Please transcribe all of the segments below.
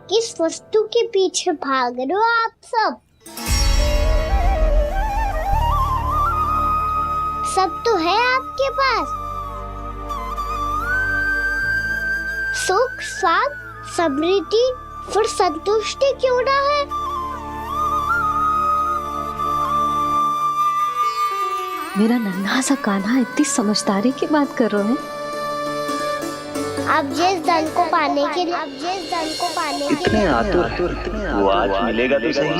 किस वस्तु के पीछे भाग रहे हो आप सब? सब तो है आपके पास। सुख, स्वाद, समृद्धि, फिर संतुष्टि क्यों ना है? मेरा नन्हा सा कान्हा इतनी समझदारी की बात कर रहे हैं। अब जिस धन को पाने के लिए इतने आतुर वो आज मिलेगा तो सही,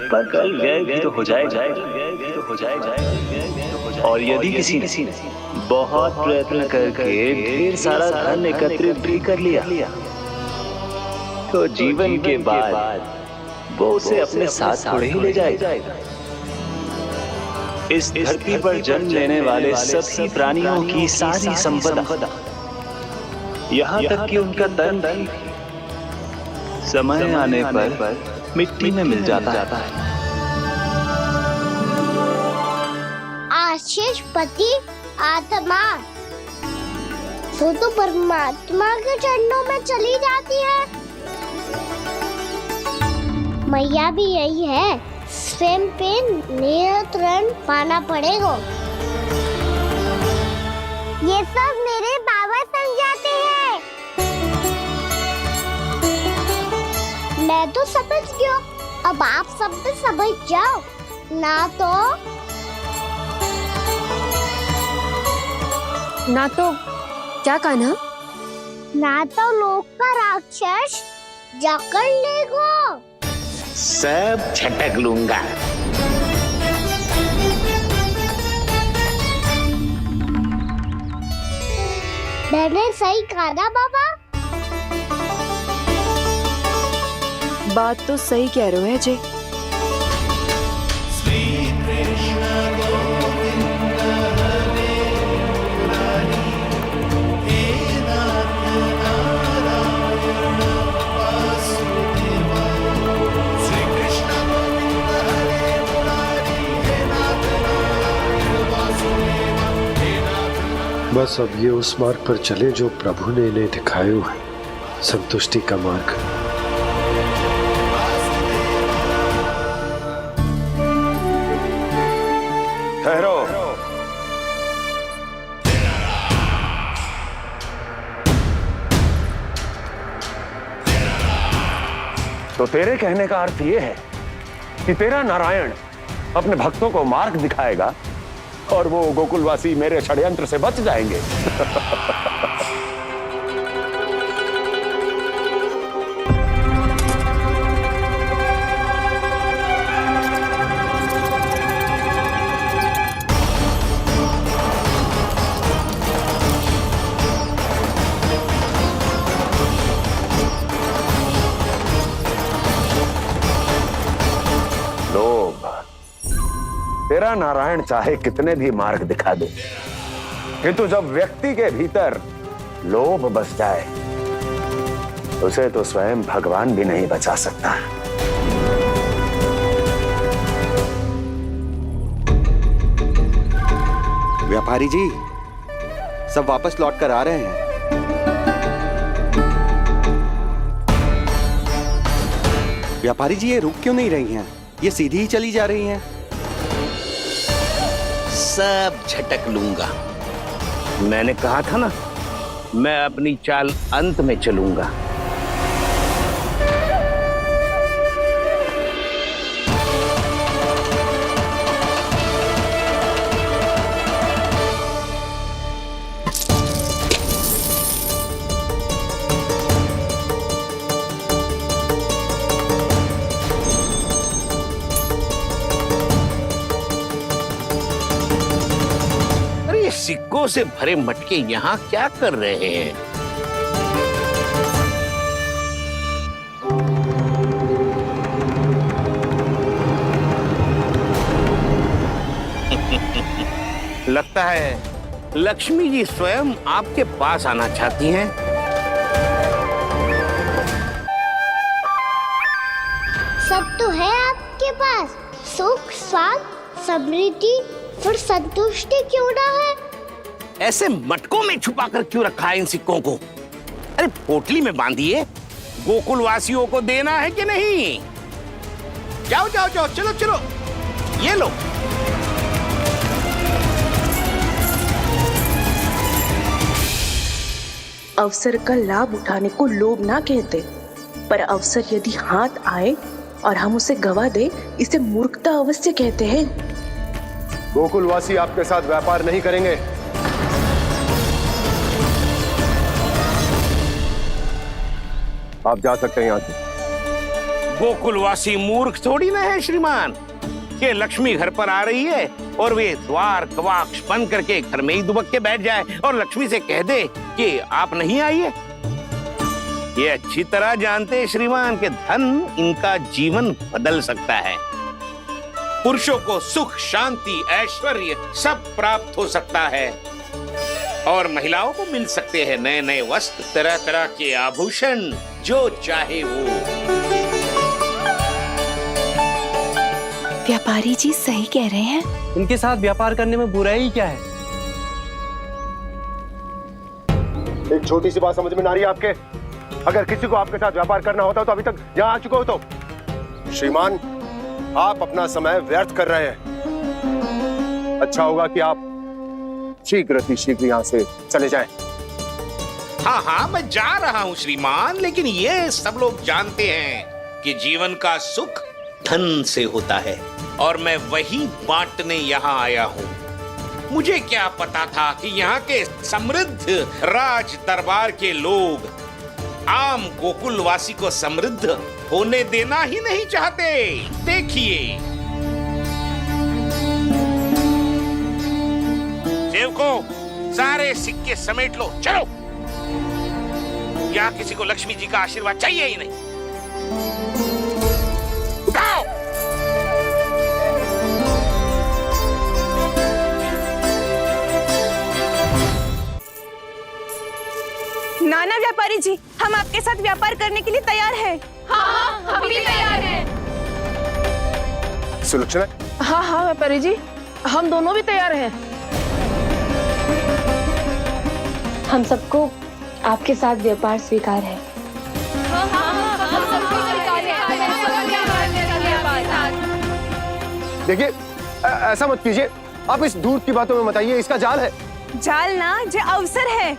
पर कल व्यय भी तो हो जाएगा। और यदि किसी ने बहुत प्रयत्न करके ढेर सारा धन एकत्रित भी कर लिया, तो जीवन के बाद वो उसे अपने साथ थोड़े ही ले जाएगा। इस धरती पर जन्म लेने वाले सभी प्राणियों की सारी संपदा, यहाँ तक कि उनका तन भी समय आने पर मिट्टी में मिल जाता है। आशीष पति आत्मा वो तो परमात्मा के चरणों में चली जाती है। मैया भी यही है, स्वयं पे नियंत्रण पाना पड़ेगा। ये सब मेरे बाबा समझाते हैं। मैं तो समझ गया, अब आप सब भी समझ जाओ ना तो क्या कान्हा? ना तो लोक का राक्षस जकड़ लेगा। सब झटक लूंगा। मैंने सही कहा ना बाबा? बात तो सही कह रहे हो अजय। बस अब ये उस मार्ग पर चले जो प्रभु ने इन्हें दिखाया है, संतुष्टि का मार्ग। ठहरो। तो तेरे कहने का अर्थ यह है कि तेरा नारायण अपने भक्तों को मार्ग दिखाएगा और वो गोकुलवासी मेरे षड्यंत्र से बच जाएंगे। तेरा नारायण चाहे कितने भी मार्ग दिखा दे, किंतु जब व्यक्ति के भीतर लोभ बस जाए, उसे तो स्वयं भगवान भी नहीं बचा सकता। व्यापारी जी सब वापस लौट कर आ रहे हैं। व्यापारी जी ये रुक क्यों नहीं रही हैं? ये सीधी ही चली जा रही हैं। सब झटक लूंगा। मैंने कहा था ना, मैं अपनी चाल अंत में चलूंगा। सिक्कों से भरे मटके यहाँ क्या कर रहे हैं? लगता है लक्ष्मी जी स्वयं आपके पास आना चाहती हैं। सब तो है आपके पास, सुख, स्वाद, समृद्धि, फिर संतुष्टि क्यों ना है? ऐसे मटकों में छुपाकर क्यों रखा है इन सिक्कों को? अरे पोटली में बांधिए गोकुल वासियों को देना है कि नहीं? जाओ जाओ जाओ, चलो चलो, ये लो। अवसर का लाभ उठाने को लोभ ना कहते, पर अवसर यदि हाथ आए और हम उसे गवा दे, इसे मूर्खता अवश्य कहते हैं। गोकुलवासी आपके साथ व्यापार नहीं करेंगे। आप जा सकते हैं यहाँ से। गोकुलवासी मूर्ख थोड़ी ना है श्रीमान। ये लक्ष्मी घर पर आ रही है और वे द्वार कवाक्ष बंद करके घर में ही दुबक के बैठ जाए और लक्ष्मी से कह दे कि आप नहीं आइए। ये अच्छी तरह जानते हैं श्रीमान कि धन इनका जीवन बदल सकता है। पुरुषों को सुख, शांति, ऐश्वर्य सब प्राप्त हो सकता है और महिलाओं को मिल सकते हैं नए नए वस्त्र, तरह तरह के आभूषण, जो चाहे वो। व्यापारी जी सही कह रहे हैं। इनके साथ व्यापार करने में बुराई क्या है? एक छोटी सी बात समझ में ना रही है आपके? अगर किसी को आपके साथ व्यापार करना होता तो अभी तक यहाँ आ चुके हो। तो श्रीमान, आप अपना समय व्यर्थ कर रहे हैं। अच्छा होगा कि आप शीघ्र यहाँ से चले जाएं। हाँ हाँ, मैं जा रहा हूँ श्रीमान, लेकिन ये सब लोग जानते हैं कि जीवन का सुख धन से होता है और मैं वही बांटने यहाँ आया हूँ। मुझे क्या पता था कि यहाँ के समृद्ध राज दरबार के लोग आम गोकुलवासी को समृद्ध होने देना ही नहीं चाहते। देखिए सेवकों, सारे सिक्के समेट लो, चलो। यहाँ किसी को लक्ष्मी जी का आशीर्वाद चाहिए ही नहीं। उठाओ। नाना व्यापारी जी, हम आपके साथ व्यापार करने के लिए तैयार हैं। हाँ, हम भी तैयार हैं। सुलक्षणा? हाँ हाँ व्यापारी जी, हम दोनों भी तैयार हैं। हम सबको आपके साथ व्यापार स्वीकार है। देखिए, ऐसा मत कीजिए। आप इस दूध की बातों में मत आइए, इसका जाल है। जाल ना, जो अवसर है।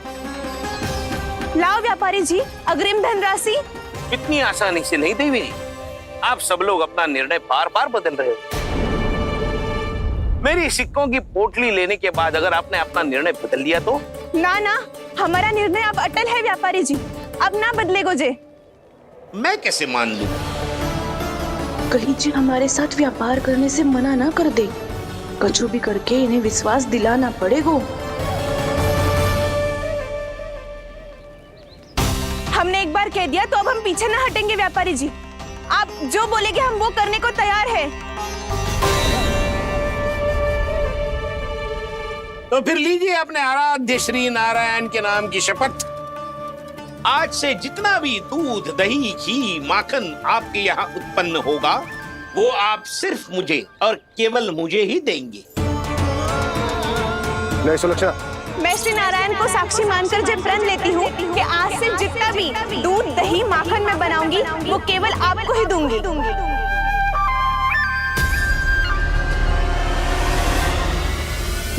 लाओ व्यापारी जी, अग्रिम धनराशि। इतनी आसानी से नहीं देवी। आप सब लोग अपना निर्णय बार बार बदल रहे हो। मेरी सिक्कों की पोटली लेने के बाद अगर आपने अपना निर्णय बदल लिया तो? ना ना, हमारा निर्णय अब अटल है व्यापारी जी, अब ना बदलेगो जे। मैं कैसे मान लूं? कहीं जी हमारे साथ व्यापार करने से मना ना कर दे। कछु भी करके इन्हें विश्वास दिलाना पड़ेगा। हमने एक बार कह दिया तो अब हम पीछे ना हटेंगे व्यापारी जी। आप जो बोलेंगे हम वो करने को तैयार है। तो फिर लीजिए अपने आराध्य श्री नारायण के नाम की शपथ। आज से जितना भी दूध, दही, घी, माखन आपके यहाँ उत्पन्न होगा वो आप सिर्फ मुझे और केवल मुझे ही देंगे। नहीं सुलक्षणा, मैं श्री नारायण को साक्षी मानकर जब प्रण लेती हूँ कि आज से जितना भी दूध, दही, माखन मैं बनाऊंगी वो केवल आपको ही दूंगी।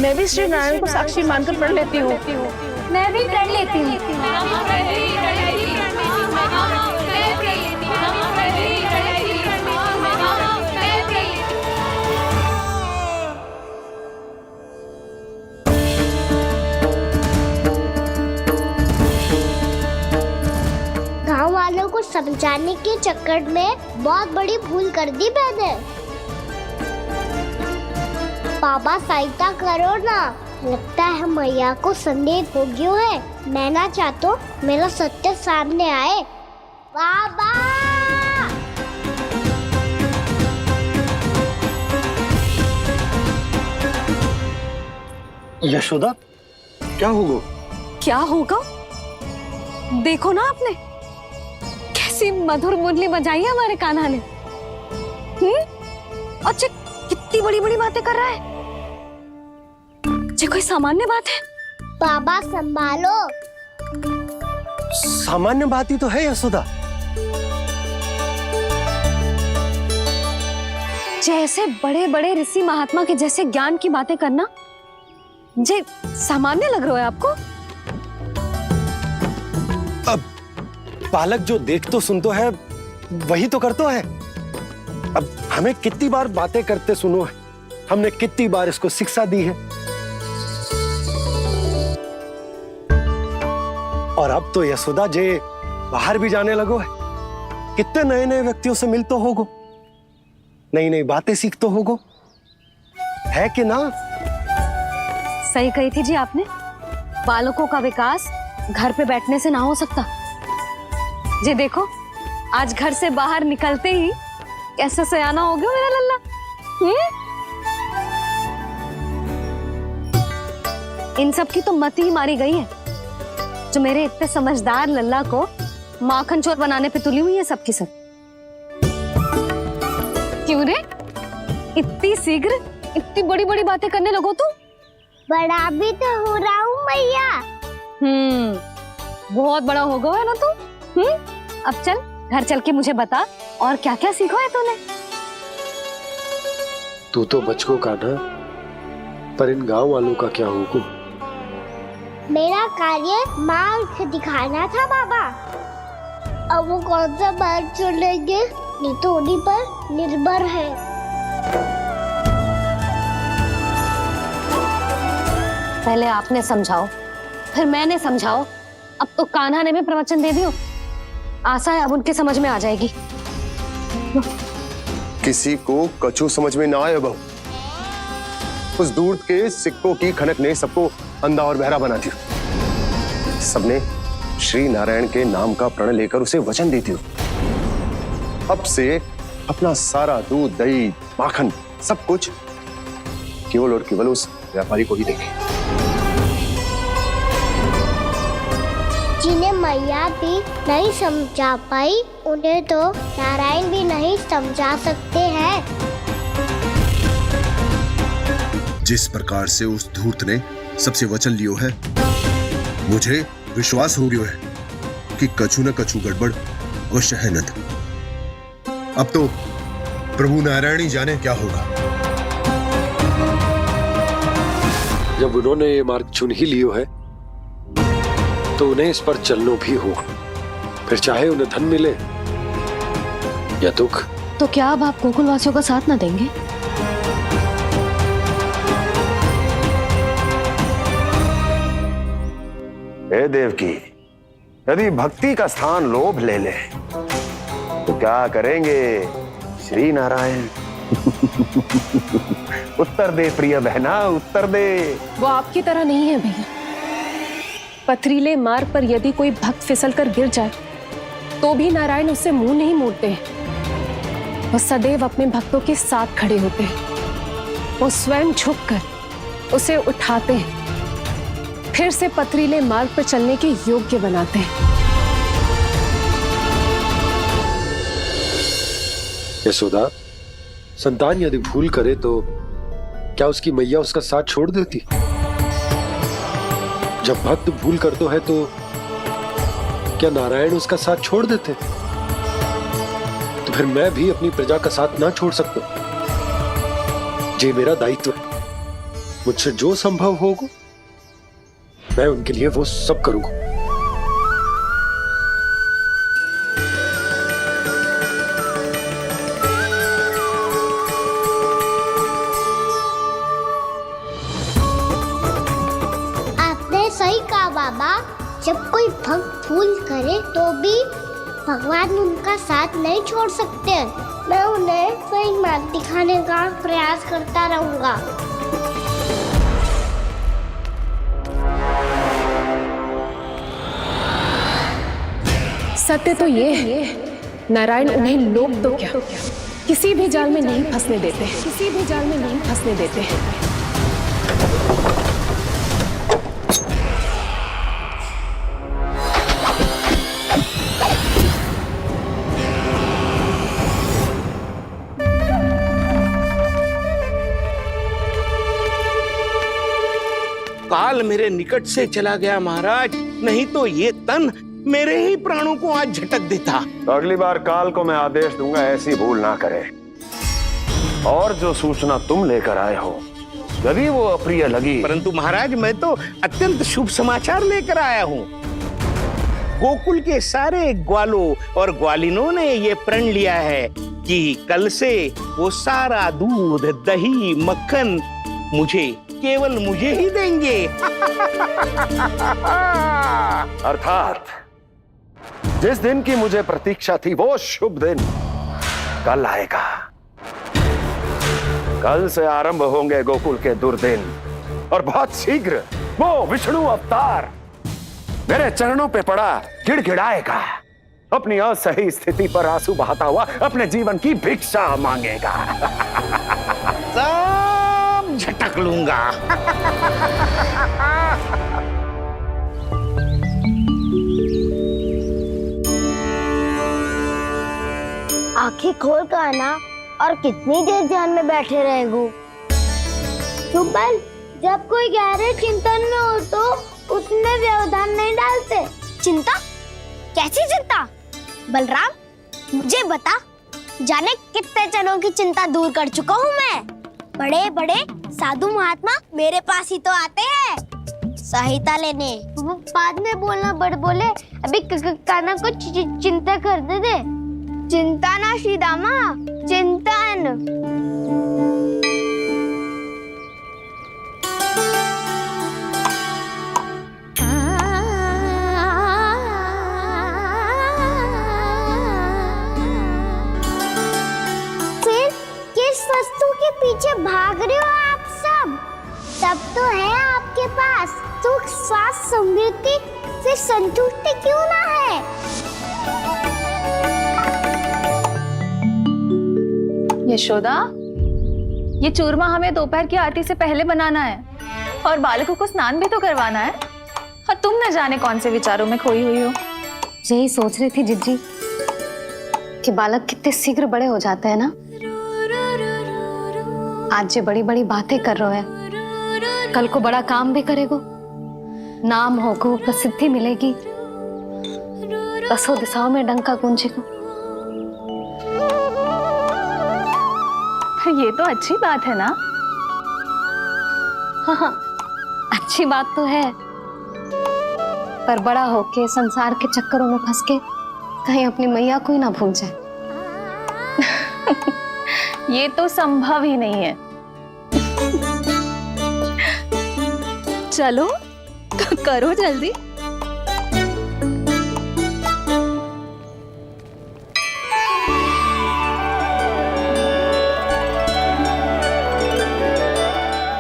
मैं भी श्री नारायण को साक्षी मानकर प्रण लेती हूँ। मैं भी प्रण लेती हूँ। गांव वालों को समझाने के चक्कर में बहुत बड़ी भूल कर दी मैंने। बाबा सहायता करो ना, लगता है मैया को संदेह हो गया है। मैं ना चाहता मेरा सत्य सामने आए। बाबा! यशोदा, क्या होगा? क्या होगा? देखो ना आपने कैसी मधुर मुरली बजाई है हमारे कान्हा ने। अच्छा, कितनी बड़ी बड़ी बातें कर रहा है। ये कोई सामान्य बात है? बाबा संभालो। सामान्य बात ही तो है यशोदा। जैसे बड़े बड़े ऋषि महात्मा के जैसे ज्ञान की बातें करना जे सामान्य लग रहा है आपको? अब बालक जो देख तो सुन तो है, वही तो कर तो है। अब हमें कितनी बार बातें करते सुनो है, हमने कितनी बार इसको शिक्षा दी है। और अब तो यशोदा जे बाहर भी जाने लगो है, कितने नए नए व्यक्तियों से मिल तो होगो, नई नई बातें सीख तो होगो, है कि ना? सही कही थी जी आपने। बालकों का विकास घर पे बैठने से ना हो सकता। जी देखो, आज घर से बाहर निकलते ही कैसे सयाना हो गया मेरा लल्ला। इन सब की तो मत ही मारी गई है, जो मेरे इतने समझदार लल्ला को माखन चोर बनाने पे तुली हुई है सबकी सब। क्यों रे, इतनी शीघ्र इतनी बड़ी बड़ी बातें करने लगो तू? बड़ा भी तो हो रहा हूँ मैया। बहुत बड़ा हो गया है ना तू। अब चल घर चल के मुझे बता और क्या क्या सीखा है तूने। तू तो बचको का ना, पर इन गांव वालों का क्या होगा? मेरा कार्य मार्ग दिखाना था बाबा। अब वो कौन सा मार्ग चुनेंगे, ये तो उन्हीं पर निर्भर है। पहले आपने समझाओ, फिर मैंने समझाओ, अब तो कान्हा ने भी प्रवचन दे दियो। आशा है अब उनके समझ में आ जाएगी। किसी को कछु समझ में ना आए बहू। उस दूर के सिक्कों की खनक ने सबको अंधा और बहरा बना दिया। सबने श्री नारायण के नाम का प्रण लेकर उसे वचन दे दिया। अब से अपना सारा दूध, दही, माखन सब कुछ केवल और केवल उस व्यापारी को ही देंगे। जिन्हें मैया भी नहीं समझा पाई, उन्हें तो नारायण भी नहीं समझा सकते हैं। जिस प्रकार से उस धूर्त ने सबसे वचन लियो है, मुझे विश्वास हो गयो है कि कछु न कछु गड़बड़ अवश्य है नंद। अब तो प्रभु नारायण ही जाने क्या होगा। जब उन्होंने ये मार्ग चुन ही लियो है, तो उन्हें इस पर चलना भी होगा, फिर चाहे उन्हें धन मिले या दुख। तो क्या अब आप गोकुलवासियों का साथ ना देंगे? हे देवकी, यदि भक्ति का स्थान लोभ ले ले तो क्या करेंगे श्री नारायण? उत्तर दे प्रिय बहना, उत्तर दे। वो आपकी तरह नहीं है भैया। पथरीले मार्ग पर यदि कोई भक्त फिसल कर गिर जाए तो भी नारायण उससे मुंह नहीं मोड़ते हैं। वो सदैव अपने भक्तों के साथ खड़े होते हैं। वो स्वयं झुककर उसे उठाते हैं, फिर से पथरीले मार्ग पर चलने के योग्य बनाते हैं। यशोदा, संतान यदि भूल करे तो क्या उसकी मैया उसका साथ छोड़ देती? जब भक्त भूल करता है तो क्या नारायण उसका साथ छोड़ देते? तो फिर मैं भी अपनी प्रजा का साथ ना छोड़ सकता। ये मेरा दायित्व है। मुझसे जो संभव होगा मैं उनके लिए वो सब करूंगा। सही कहा बाबा। जब कोई भक्त भूल करे तो भी भगवान उनका साथ नहीं छोड़ सकते। मैं उन्हें सही मार्ग दिखाने का प्रयास करता रहूंगा। सत्य तो ये है, नारायण उन्हें लोग तो क्या किसी भी जाल में नहीं फंसने देते, किसी भी जाल में नहीं फंसने देते। काल मेरे निकट से चला गया महाराज, नहीं तो ये तन मेरे ही प्राणों को आज झटक देता। तो अगली बार काल को मैं आदेश दूंगा ऐसी भूल ना करे। और जो सूचना तुम लेकर आए हो यदि वो अप्रिय लगी, परंतु महाराज मैं तो अत्यंत शुभ समाचार लेकर आया हूँ। गोकुल के सारे ग्वालों और ग्वालिनों ने ये प्रण लिया है कि कल से वो सारा दूध, दही, मक्खन केवल मुझे ही देंगे। अर्थात जिस दिन की मुझे प्रतीक्षा थी वो शुभ दिन कल आएगा। कल से आरंभ होंगे गोकुल के दुर्दिन और बहुत शीघ्र वो विष्णु अवतार मेरे चरणों पे पड़ा गिड़गिड़ाएगा, अपनी असही स्थिति पर आंसू बहाता हुआ अपने जीवन की भिक्षा मांगेगा। सब झटक लूंगा। आंखें खोल कर आना और कितनी देर ध्यान में बैठे रहेगो। सुबह जब कोई गहरे चिंतन में हो तो उसमें व्यवधान नहीं डालते। चिंता? कैसी चिंता? बलराम मुझे बता, जाने कितने जनों की चिंता दूर कर चुका हूँ मैं। बड़े बड़े साधु महात्मा मेरे पास ही तो आते हैं सहायता लेने। बाद में बोलना बड़ बोले, अभी काना को चिंता कर दे। चिंता ना श्री दामा, चिंतन। फिर किस वस्तु के पीछे भाग रहे हो आप सब तो है आपके पास सुख, स्वास्थ्य, समृद्धि, फिर संतुष्टि क्यों ना है? यशोदा, ये चूरमा हमें दोपहर की आरती से पहले बनाना है और बालकों को स्नान भी तो करवाना है। और तुम न जाने कौन से विचारों में खोई हुई हो। यही सोच रही थी जिज्जी कि बालक कितने शीघ्र बड़े हो जाते हैं ना। आज जो बड़ी बड़ी बातें कर रहे हैं, कल को बड़ा काम भी करेगो, नाम होगो, प्रसिद्धि मिलेगी, दसों दिशाओं में डंका गूंजेगो। ये तो अच्छी बात है ना। हाँ, अच्छी बात तो है, पर बड़ा होके संसार के चक्करों में फंस के कहीं अपनी मैया को ही ना भूल जाए। ये तो संभव ही नहीं है। चलो करो जल्दी।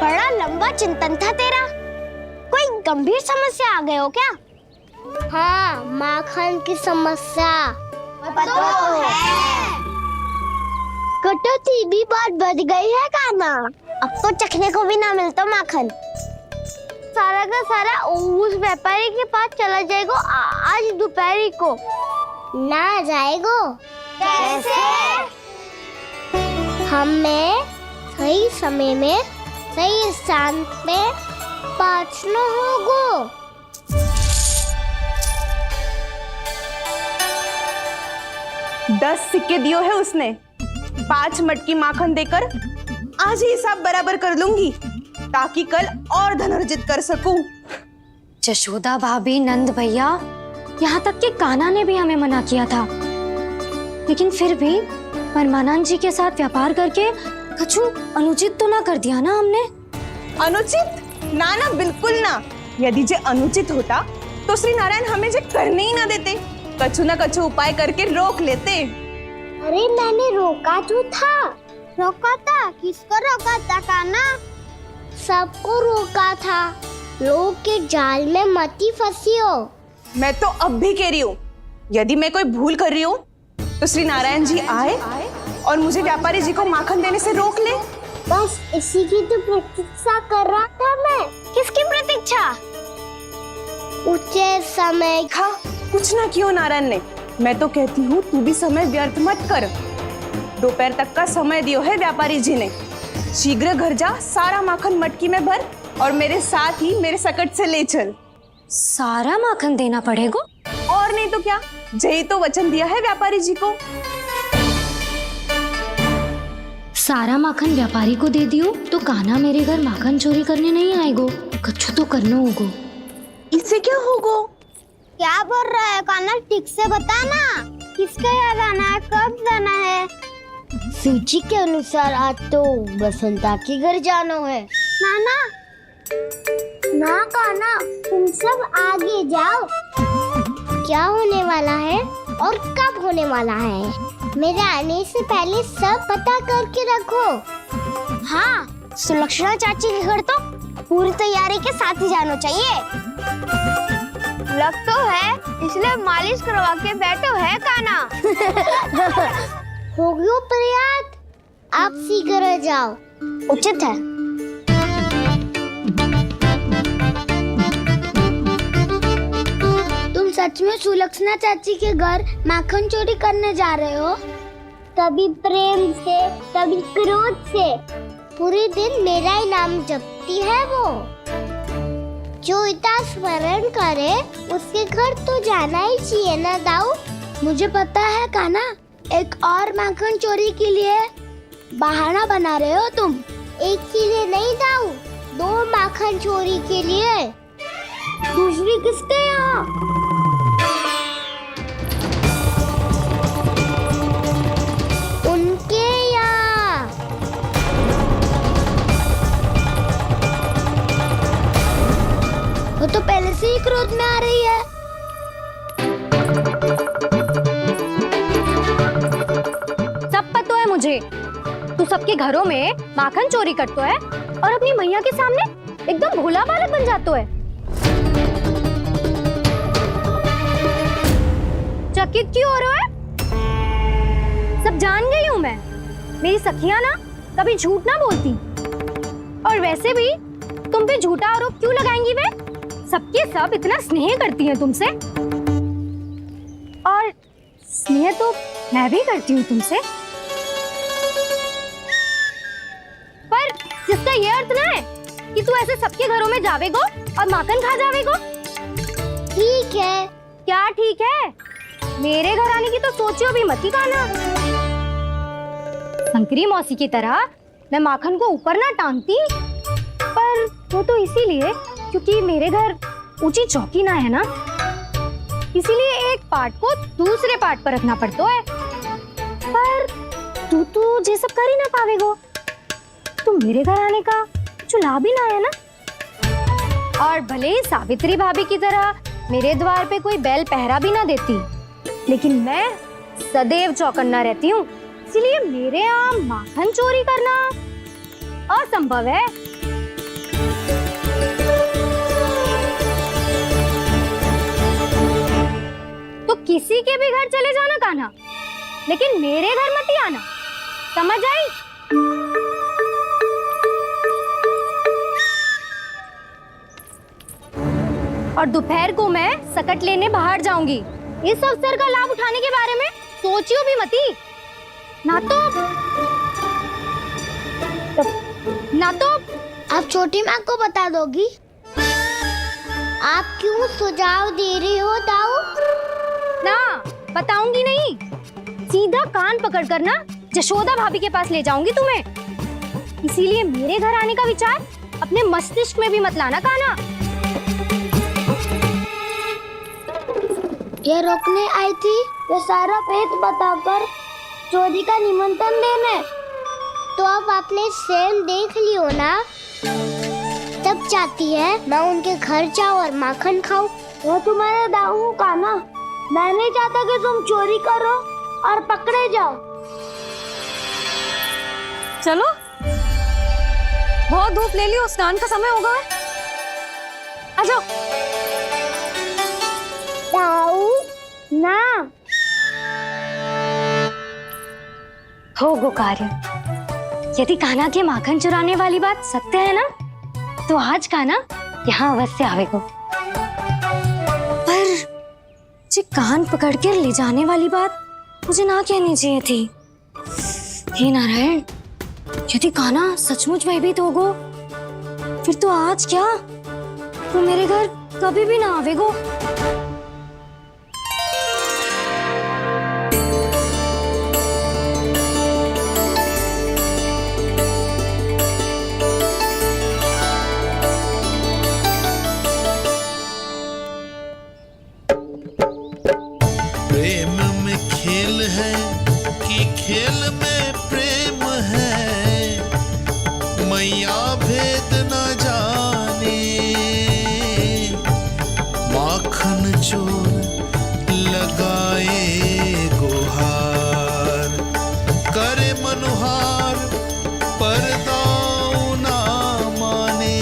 बड़ा लंबा चिंतन था तेरा। कोई गंभीर समस्या आ गए हो क्या? हाँ, माखन की समस्या तो है। कटौती भी बहुत बढ़ गई है काना। अब तो चखने को भी ना मिलता माखन। सारा का सारा उस व्यापारी के पास चला जाएगा आज दोपहर को। ना जाएगो? कैसे? हमें सही समय में सही स्थान पे पहुंचना होगा। 10 सिक्के दियो है उसने, 5 मटकी माखन देकर आज ही हिसाब बराबर कर लूंगी ताकि कल और धन अर्जित कर सकूं। यशोदा भाभी, नंद भैया, यहाँ तक कि कान्हा ने भी हमें मना किया था, लेकिन फिर भी परमानंद जी के साथ व्यापार करके कछु अनुचित तो ना कर दिया ना हमने? अनुचित? ना ना, बिल्कुल ना। यदि जे अनुचित होता तो श्री नारायण हमें जे करने ही ना देते, कछु ना कछु उपाय करके रोक लेते। अरे मैंने रोका तो था। रोका था? किसको रोका था कान्हा? सबको रोका था। लोग के जाल में मत ही फंसी हो। मैं तो अब भी कह रही हूँ, यदि मैं कोई भूल कर रही हूँ तो श्री नारायण जी आए और मुझे व्यापारी जी को माखन देने से रोक ले। बस इसी की तो प्रतीक्षा कर रहा था मैं। किसकी प्रतीक्षा? उचित समय खा कुछ ना क्यों नारायण ने। मैं तो कहती हूँ तू भी समय व्यर्थ मत कर। दोपहर तक का समय दियो है व्यापारी जी ने। शीघ्र घर जा, सारा माखन मटकी में भर और मेरे साथ ही मेरे सकट से ले चल। सारा माखन देना पड़ेगा? और नहीं तो क्या, यही तो वचन दिया है व्यापारी जी को। सारा माखन व्यापारी को दे दियो तो कान्हा मेरे घर माखन चोरी करने नहीं आएगो, कछु तो करना होगो। इससे क्या होगा? क्या बोल रहा है कान्हा, ठीक से बता ना। किसका यहाँ जाना है, कब जाना है? सूची के अनुसार आज तो बसंता के घर जाना है। नाना ना कान्हा, तुम सब आगे जाओ। क्या होने वाला है और कब होने वाला है, मेरे आने से पहले सब पता करके रखो। हाँ, सुलक्षणा चाची के घर तो पूरी तैयारी के साथ ही जाना चाहिए। लग तो है, इसलिए मालिश करवा के बैठो है कान्हा। हो गयो प्रयास, आप शीघ्र जाओ, उचित है। तुम सच में सुलक्षणा चाची के घर माखन चोरी करने जा रहे हो? कभी प्रेम से, कभी क्रोध से, पूरे दिन मेरा ही नाम जपती है वो। जो इतना स्मरण करे उसके घर तो जाना ही चाहिए ना दाऊ। मुझे पता है कान्हा, एक और माखन चोरी के लिए बहाना बना रहे हो तुम। एक के लिए नहीं दाऊ, 2 माखन चोरी के लिए। दूसरी किसके यहाँ? उनके यहाँ। वो तो पहले से ही क्रोध में आ रही है। सब पता है मुझे, तू सबके घरों में माखन चोरी करतो है और अपनी मैया के सामने एकदम भोला बालक बन जातो है। चकित क्यों हो रहा है? सब जान गई हूँ मैं, मेरी सखियां ना कभी झूठ ना बोलती। और वैसे भी तुम पे झूठा आरोप क्यों लगाएंगी वे? सबके सब इतना स्नेह करती हैं तुमसे, और स्नेह तो मैं भी करती हूँ तुमसे, पर जिसका ये अर्थ ना है कि तू ऐसे सबके घरों में जावेगो और माखन खा जावेगो। ठीक है। क्या ठीक है? मेरे घर आने की तो सोचियो भी मत ही कान्हा। शंकरी मौसी की तरह मैं माखन को ऊपर ना टांगती, पर वो तो इसीलिए क्योंकि मेरे घर ऊंची चौकी ना है ना, इसीलिए एक पार्ट को दूसरे पार्ट पर रखना पड़ता है। पर तू तो ये सब कर ही ना पावेगो, तो मेरे घर आने का कुछ लाभ ही ना है ना। और भले ही सावित्री भाभी की तरह मेरे द्वार पे कोई बैल पहरा भी ना देती, लेकिन मैं सदैव चौकन्ना रहती हूँ, इसलिए मेरे यहाँ माखन चोरी करना असंभव है। तो किसी के भी घर चले जाना कान्हा, लेकिन मेरे घर मत ही आना, समझ आई? और दोपहर को मैं सकट लेने बाहर जाऊंगी। इस अवसर का लाभ उठाने के बारे में सोचियो भी मती, ना तो आप छोटी माँ को बता दोगी? आप क्यों सुझाव दे रही हो दाऊ? ना, बताऊंगी नहीं, सीधा कान पकड़ कर ना जशोदा भाभी के पास ले जाऊंगी तुम्हें। इसीलिए मेरे घर आने का विचार अपने मस्तिष्क में भी मत लाना कान्हा। ये रोकने आई थी ये सारा भेद बताकर चोरी का निमंत्रण देने, तो अब आपने स्वयं देख लियो ना। तब चाहती है मैं उनके घर जाऊँ और माखन खाऊं। वो तुम्हारा दाऊ का ना, मैं नहीं चाहता कि तुम चोरी करो और पकड़े जाओ। चलो, बहुत धूप ले लियो, स्नान का समय होगा। आ जाओ। दाऊ ना होगो कार्य। यदि कान्हा के माखन चुराने वाली बात सत्य है ना, तो आज कान्हा यहाँ अवश्य आवेगो। पर जी कान पकड़ कर ले जाने वाली बात मुझे ना कहनी चाहिए थी। हे नारायण, यदि कान्हा सचमुच भयभीत होगो, फिर तो आज क्या, तो मेरे घर कभी भी ना आवेगो। प्रेम में खेल है कि खेल में प्रेम है, मैया भेद न जाने। माखन चोर लगाए गुहार, करे मनुहार पर दाऊ ना माने।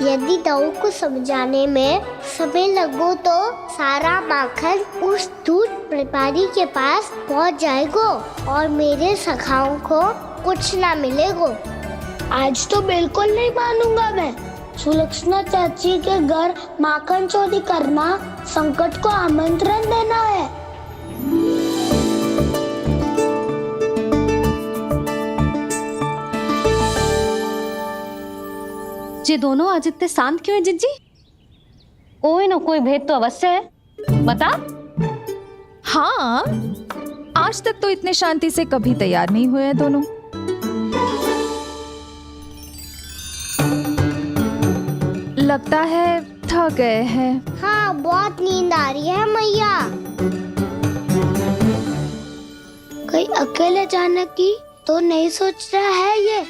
यदि दाऊ को समझाने में समय लगो तो सारा माखन उस दूध व्यापारी के पास पहुंच जाएगा और मेरे सखाओं को कुछ ना मिलेगा। आज तो बिल्कुल नहीं मानूंगा मैं। सुलक्षणा चाची के घर माखन चोरी करना संकट को आमंत्रण देना है। ये दोनों आज इतने शांत क्यों है जिज्जी? कोई ना कोई भेद तो अवश्य है, बता। हाँ, आज तक तो इतने शांति से कभी तैयार नहीं हुए हैं दोनों। लगता है थक गए हैं। हाँ, बहुत नींद आ रही है मैया। कहीं अकेले जाने की तो नहीं सोच रहा है ये?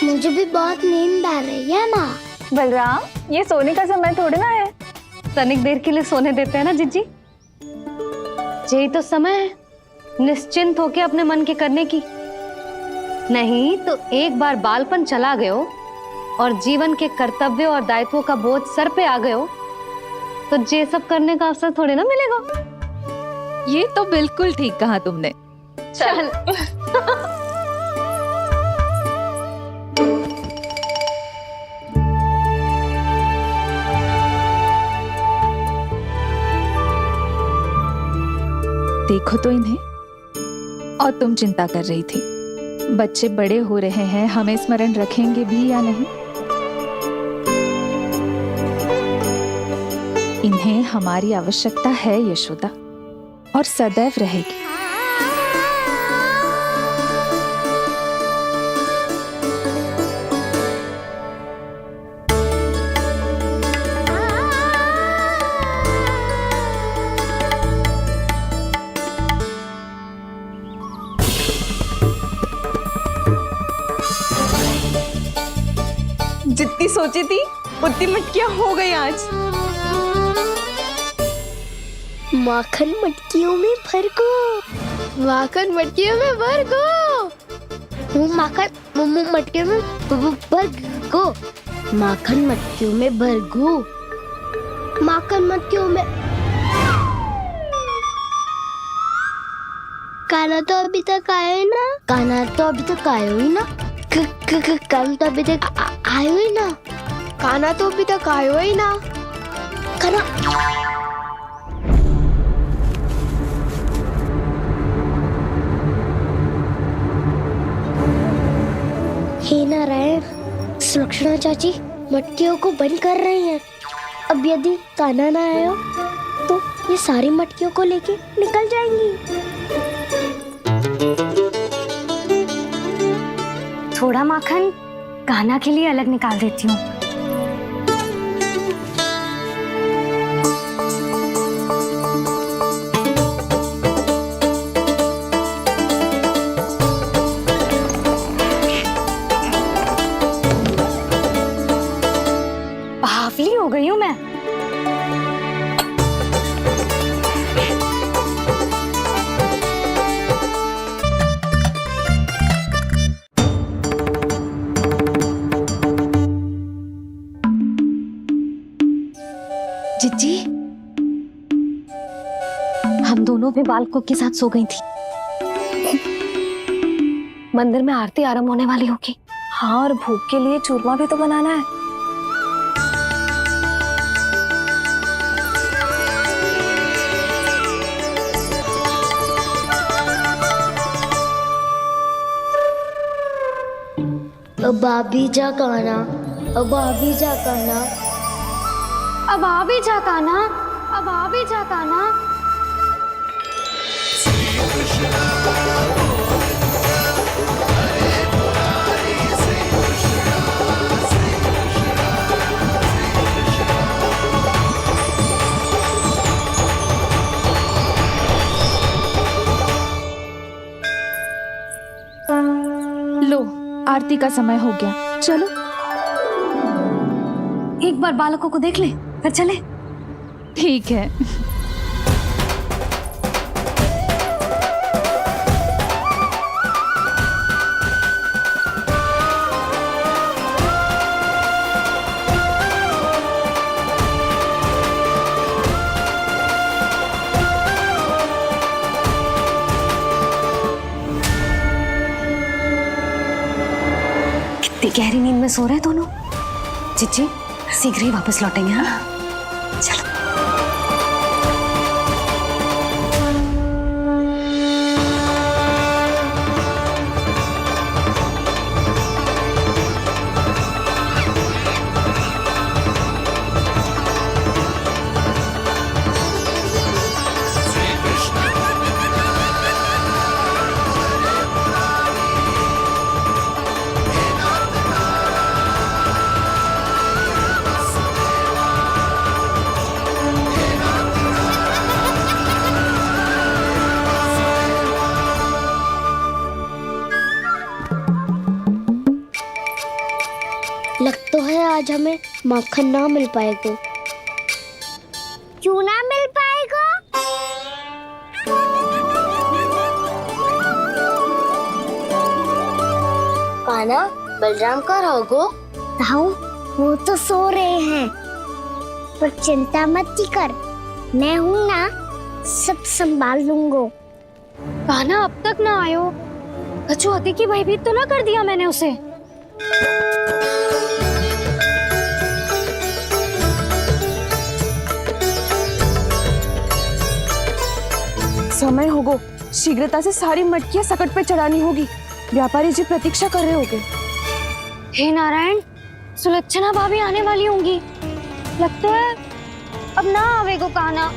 मुझे भी बहुत नींद आ रही है माँ। बलराम, ये सोने का समय थोड़ी ना है। तनिक देर के लिए सोने देते हैं ना जिज्जी। यही तो समय है निश्चिंत होके अपने मन के करने की। नहीं तो एक बार बालपन चला गयो और जीवन के कर्तव्यों और दायित्वों का बोझ सर पे आ गयो तो ये सब करने का अवसर थोड़ी ना मिलेगा। ये तो बिल्कुल ठीक कहा तुमने। चल। देखो तो इन्हें। और तुम चिंता कर रही थी बच्चे बड़े हो रहे हैं, हमें स्मरण रखेंगे भी या नहीं। इन्हें हमारी आवश्यकता है यशोदा, और सदैव रहेगी। जितनी सोची थी उतनी मटकियां हो गई आज। माखन मटकियों में भर गो। माखन मटकियों में भर गो। माखन मटकियों में भर गो। माखन मटकियों में भर गो। माखन मटकियों में। काना तो अभी तक आया ही ना। काना तो अभी तक आया ही ना। काना तो अभी तक आयो ही ना। काना तो अभी तक आयो ही ना। काना हे नारायण, सुलक्षणा चाची मटकियों को बंद कर रही हैं। अब यदि काना ना आया तो ये सारी मटकियों को लेके निकल जाएंगी। थोड़ा माखन कान्हा के लिए अलग निकाल देती हूँ। बावली हो गई हूँ मैं। जिज्जी, हम दोनों भी बालकों के साथ सो गई थी। मंदिर में आरती आरंभ होने वाली होगी। हाँ, और भूख के लिए चूरमा भी तो बनाना है। अब भाभी जा काना। अब भाभी जा काना। अब आ भी जा कान्हा। अब आ भी जा कान्हा। लो, आरती का समय हो गया, चलो। एक बार बालकों को देख ले, फिर चले। ठीक है। कितनी गहरी नींद में सो रहे हैं दोनों। चिच्ची शीघ्र ही वापस लौटेंगे। हाँ चलो। लग तो है आज हमें माखन ना मिल पाएगा। क्यों ना मिल पाएगा? कान्हा, बलराम का रहोगो? ताऊ, वो तो सो रहे हैं, पर चिंता मत कर, मैं हूँ ना, सब संभाल लूंगा। कान्हा अब तक ना आयो, कछु अति की भयभीत तो ना कर दिया मैंने उसे? समय होगो, शीघ्रता से सारी मटकियां सकट पे चढ़ानी होगी। व्यापारी जी प्रतीक्षा कर रहे होंगे। हे नारायण, सुलक्षणा भाभी आने वाली होंगी। लगता है अब ना आवेगो कान्हा।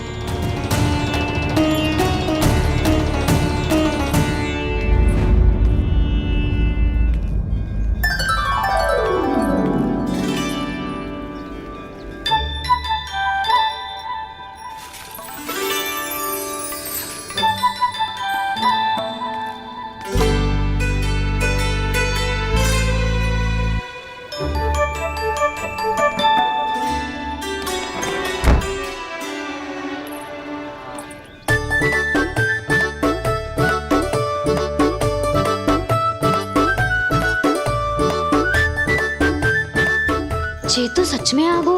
जे तो सच में आगो,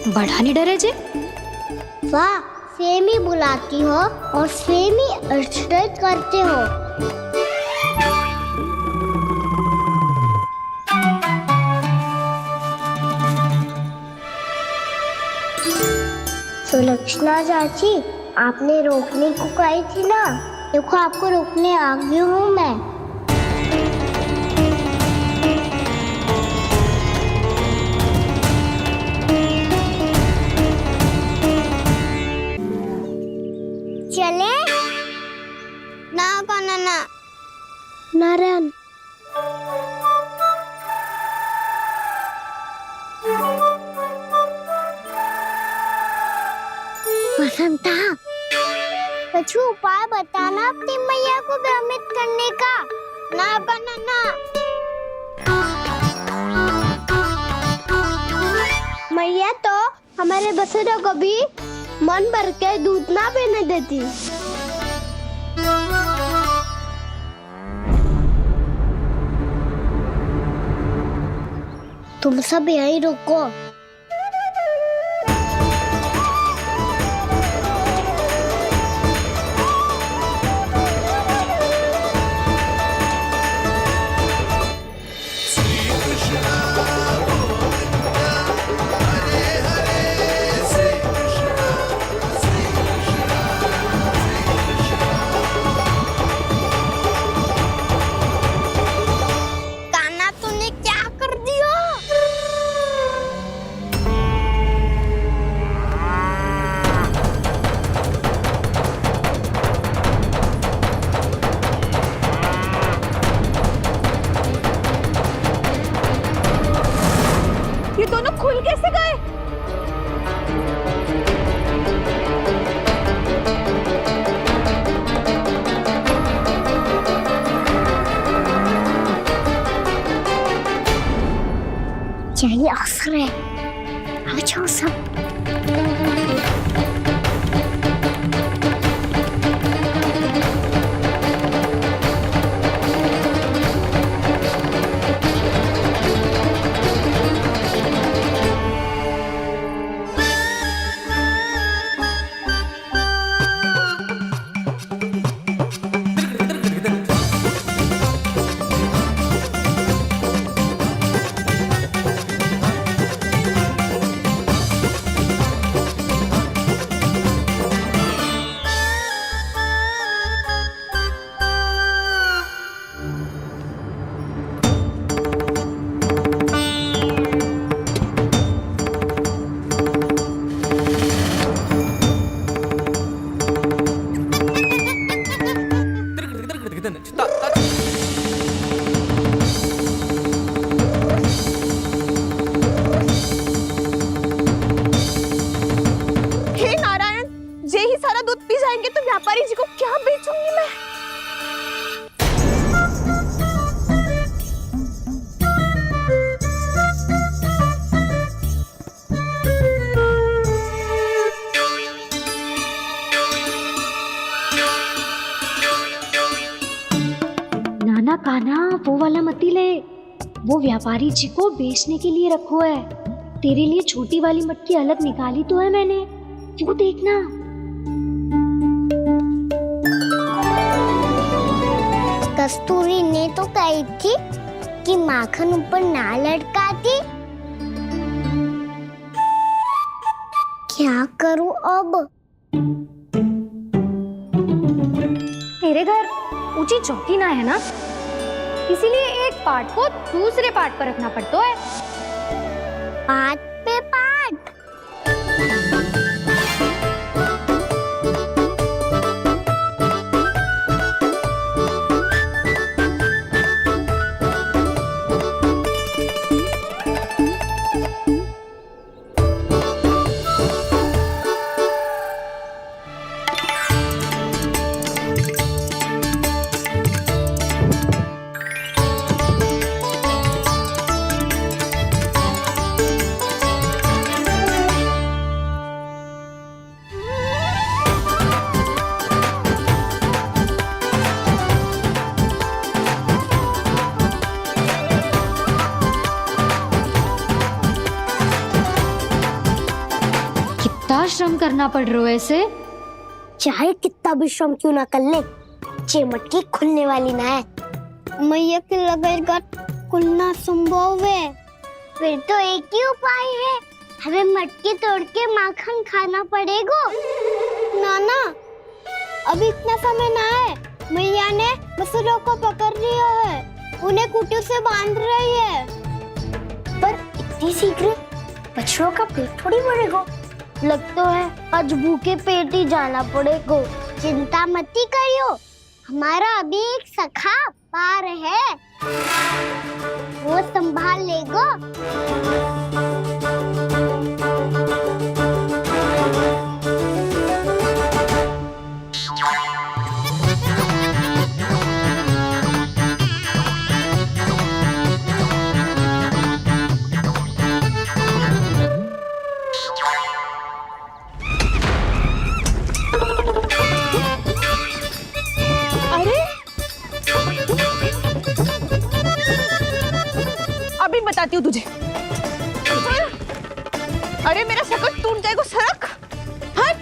बड़ा नहीं डरे जे। वाह, सेम ही बुलाती हो और सेम ही अर्चना करते हो। सुलक्षणा चाची, आपने रोकने को कही थी ना, देखो आपको रोकने आ गई हूँ मैं। चले ना कान्हा ना। नारायण, बसंता, कुछ उपाय बताना अपनी मैया को भ्रमित करने का। ना कान्हा ना। मैया तो हमारे बसेरा को भी मन भर के दूध ना पीने देती। तुम सब यहीं रुको। कान्हा कान्हा वो वाला मती ले, वो व्यापारी जी को बेचने के लिए रखो है। तेरे लिए छोटी वाली मटकी अलग निकाली तो है मैंने, वो देखना। कस्तूरी ने तो कही थी कि माखन ऊपर ना लटकाती। क्या करूं अब? तेरे घर ऊंची चौकी ना है ना, इसीलिए एक पार्ट को दूसरे पार्ट पर रखना पड़ता है। पार्ट पे पार्ट। श्रम करना पड़ रहा है ऐसे। चाहे कितना भी श्रम क्यों ना कर ले, ये मटकी खुलने वाली ना है। मैया के लगेगा खुलना संभव है। फिर तो एक ही उपाय है, हमें मटकी तोड़ के माखन खाना पड़ेगा। नाना, अभी इतना समय ना है। मैया ने बछड़ों को पकड़ लिया है, उन्हें कुटी से बांध रही है। पर इतनी शीघ्र बछड़ों का पेट थोड़ी भरेगा। लगता है आज भूखे पेट ही जाना पड़ेगा। चिंता मत करियो, हमारा अभी एक सखा पार है, वो संभाल लेगा। अभी बताती हूँ तुझे। अरे मेरा शकल टूट जाएगा, सरक हट।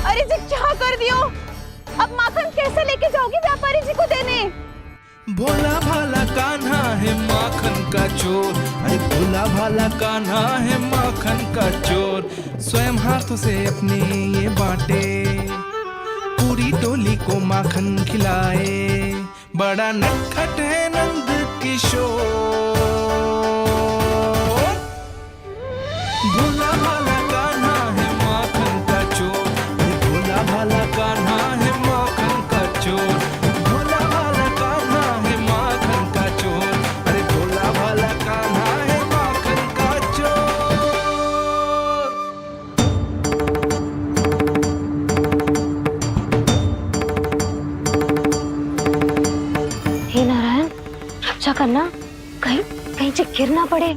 अरे जी क्या कर दियो? अब माखन कैसे लेके जाओगी व्यापारी जी को देने? भोला भाला कान्हा है माखन का चोर, अरे भोला भाला कान्हा है माखन का चोर। स्वयं हाथों से अपने ये बांटे, पूरी टोली को माखन खिलाए। बड़ा नटखट है नंद किशोर। भोला भाला कान्हा है माखन का चोर, अरे भोला भाला कान्हा है माखन का चोर। करना, कहीं कहीं से गिर ना पड़े।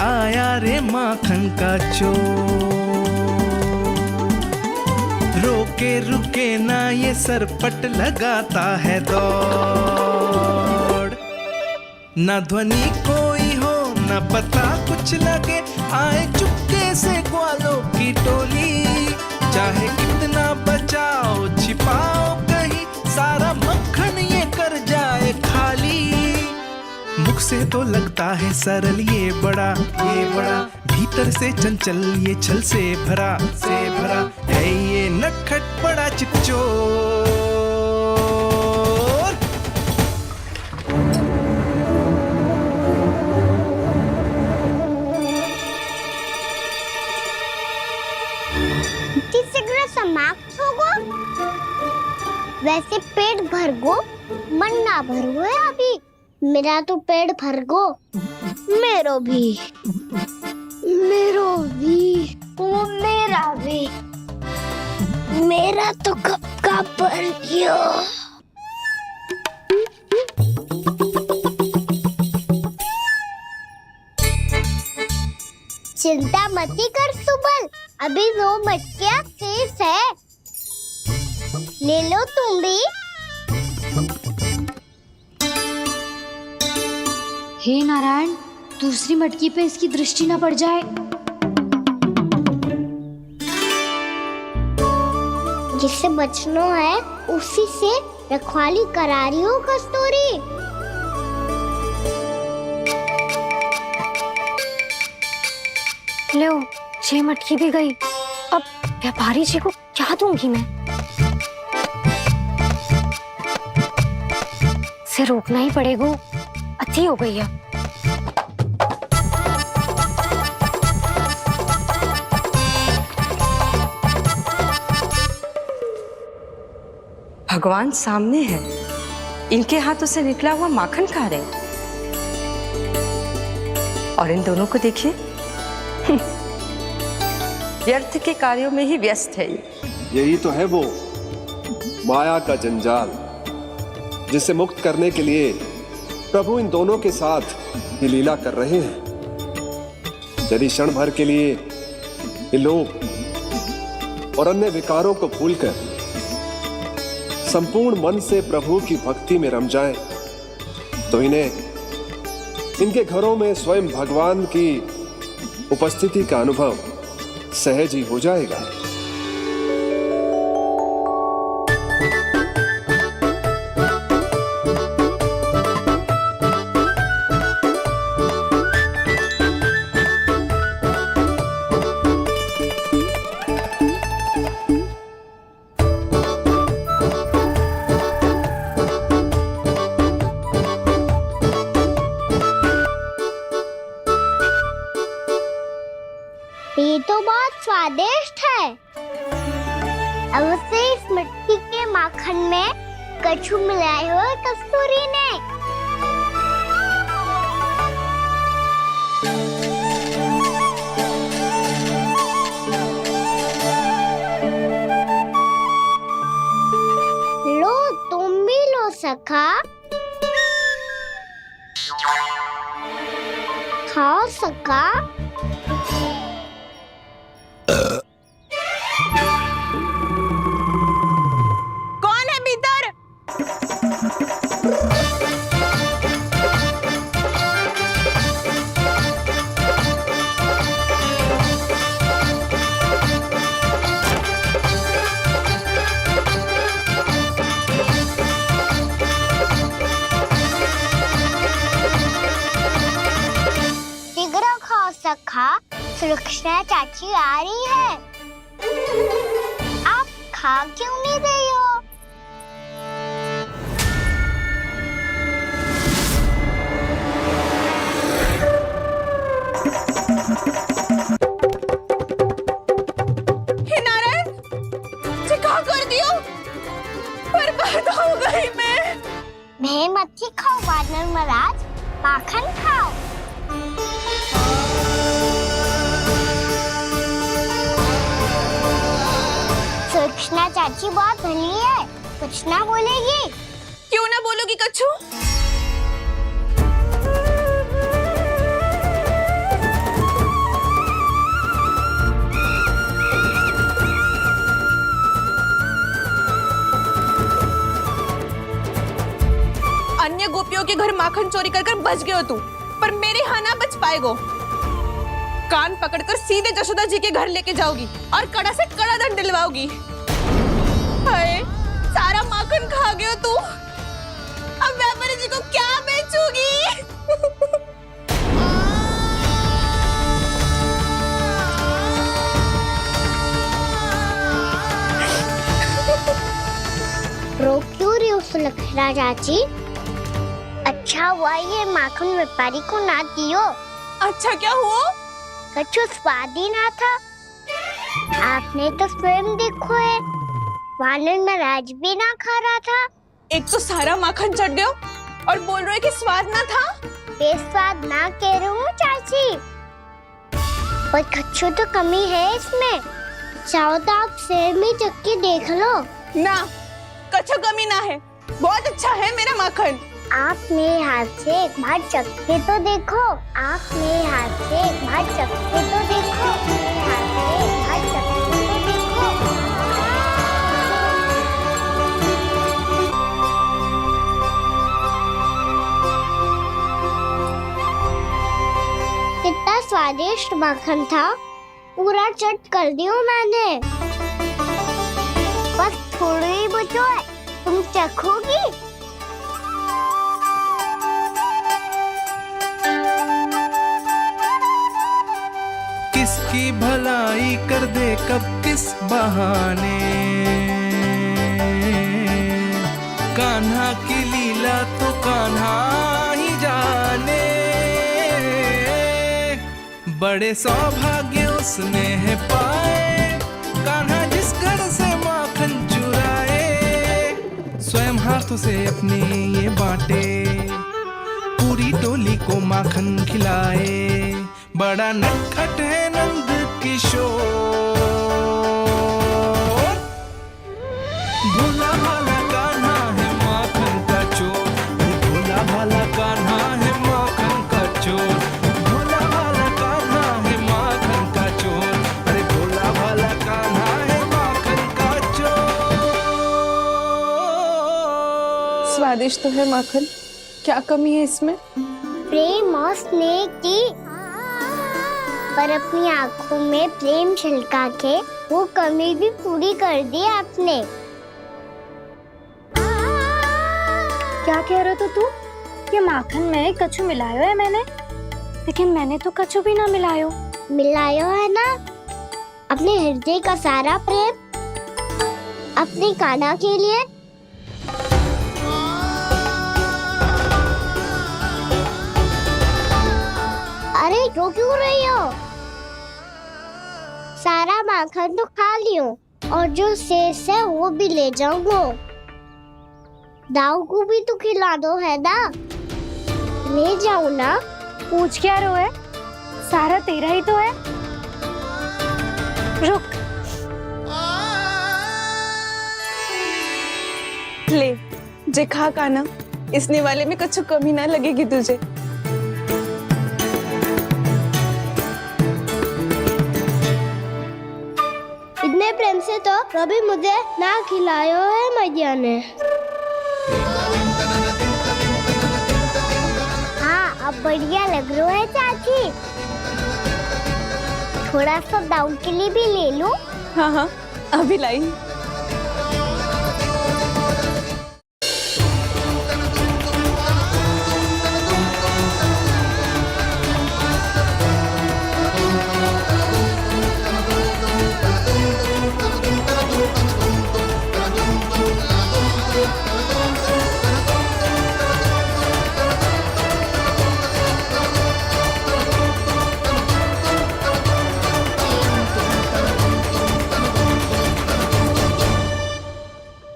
आया रे माखन का चोर। रोके रुके ना ये सरपट लगाता है दौड़, ना ध्वनि कोई हो न पता कुछ लगे, आए चुपके से ग्वालों की टोली। चाहे कितना बचाओ छिपाओ कहीं, सारा मक्खन ये कर जाए खाली। मुख से तो लगता है सरल ये बड़ा, भीतर से चंचल ये छल से भरा है ये नटखट बड़ा चिकचोर। समाप्त हो गो, वैसे पेट भर गो, मन ना भर गो है अभी। मेरा तो पेट भर गो, मेरो भी, ओ मेरा भी, मेरा तो कब का भर गया। चिंता मती कर सुबल, अभी 2 मटकियाँ शेष है, ले लो तुम भी। हे नारायण, दूसरी मटकी पे इसकी दृष्टि न पड़ जाए। जिससे बचना है उसी से रखवाली करा रही हो कस्तूरी। लो, 6 मटकी भी गई। अब व्यापारी जी को क्या दूंगी मैं? इसे रोकना ही पड़ेगा, अति हो गई है। भगवान सामने है, इनके हाथों से निकला हुआ माखन खा रहे, और इन दोनों को देखिए व्यर्थ के कार्यों में ही व्यस्त है। यही तो है वो माया का जंजाल, जिसे मुक्त करने के लिए प्रभु इन दोनों के साथ ये लीला कर रहे हैं। यदि क्षण भर के लिए ये लोग और अन्य विकारों को भूलकर संपूर्ण मन से प्रभु की भक्ति में रम जाएं, तो इन्हें इनके घरों में स्वयं भगवान की उपस्थिति का अनुभव सहज ही हो जाएगा। ये तो बहुत स्वादिष्ट है। अब से इस मिट्टी के माखन में कछु मिलाए हुए कस्तूरी ने। लो, तुम भी लो सखा, खाओ सखा। कौन है भीतर? शीघ्र खाओ सखा, सुलक्षणा चाची आ रही है। आप खा क्यों नहीं रही हो? हे नारायण, क्या कर दियो? बर्बाद हो गई मैं। भे मत खाओ वानर महाराज, माखन खाओ। सुलक्षणा चाची बहुत भली है, कुछ ना बोलेगी। क्यों ना बोलोगी कच्छू? अन्य गोपियों के घर माखन चोरी कर बच गए हो तू, पर पर मेरे यहाँ ना बच पाएगो। कान पकड़कर सीधे जशोदा जी के घर लेके जाओगी और कड़ा से कड़ा दंड दिलवाओगी। हाय, सारा माखन खा गए हो तू। अब व्यापारी जी को क्या बेचूगी? रो क्यों रही हो सुलक्षणा चाची? अच्छा हुआ ये माखन व्यापारी को ना दियो। अच्छा क्या हुआ? कछु स्वाद ही ना था। आपने तो स्वयं देखो है, वानर महाराज भी ना खा रहा था। एक तो सारा माखन चढ़ गयो और बोल रहे कि स्वाद ना था। बेस्वाद ना कह रही हूँ चाची, पर कछु तो कमी है इसमें। चाहो तो आप स्वयं ही चख के देख लो। ना, कछु कमी ना है, बहुत अच्छा है मेरा माखन। आप मेरे हाथ से एक बार चख के तो देखो। आप मेरे हाथ से एक बार चख के तो देखो। मेरे हाथ से एक बार चख के तो देखो। कितना स्वादिष्ट माखन था, पूरा चट कर दियो मैंने। बस थोड़ी ही बचो है, तुम चखोगी? किसकी भलाई कर दे कब किस बहाने, कान्हा की लीला तो कान्हा ही जाने। बड़े सौभाग्य उसने है पाए, कान्हा जिस घर से माखन चुराए, स्वयं हाथों से अपने ये बांटे, पूरी टोली को माखन खिलाए। बड़ा नटखट है नंद किशोर, भोला भाला कान्हा है माखन का चोर। भोला भाला कान्हा है माखन का चोर। भोला भाला कान्हा है माखन का चोर। अरे भोला भाला कान्हा है माखन का चोर। स्वादिष्ट तो है माखन, क्या कमी है इसमें? प्रेम और स्नेह की, पर अपनी आंखों में प्रेम छिलका के वो कमी भी पूरी कर दी आपने। क्या कह रहे हो तू? ये माखन में कछु मिलायो है मैंने, लेकिन मैंने तो कछु भी ना मिलायो। मिलायो है ना अपने हृदय का सारा प्रेम अपनी कान्हा के लिए। अरे रो क्यों रही हो? सारा माखन तो खा लियो और जो शेष है वो भी ले जाऊंगा। दाऊ को भी तो खिला दो है ना, ले जाऊं ना। पूछ क्या रो है, सारा तेरा ही तो है। रुक, ले जे खा कान्हा, इसने वाले में कछु कमी ना लगेगी तुझे। इतने प्रेम से तो कभी मुझे ना खिलायो है मैया ने। हाँ, अब बढ़िया लग रहा है चाची। थोड़ा सा दाऊ के लिए भी ले लो। हाँ हाँ, अभी लाई।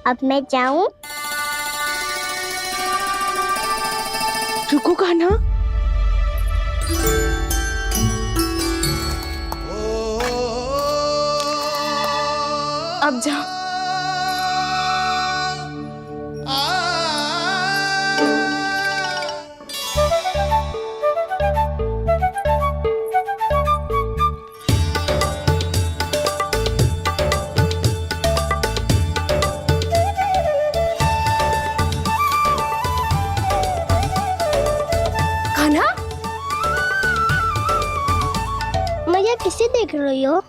अब मैं जाऊं? रुको कान्हा, अब जाओ। ये किसे देख रही हो?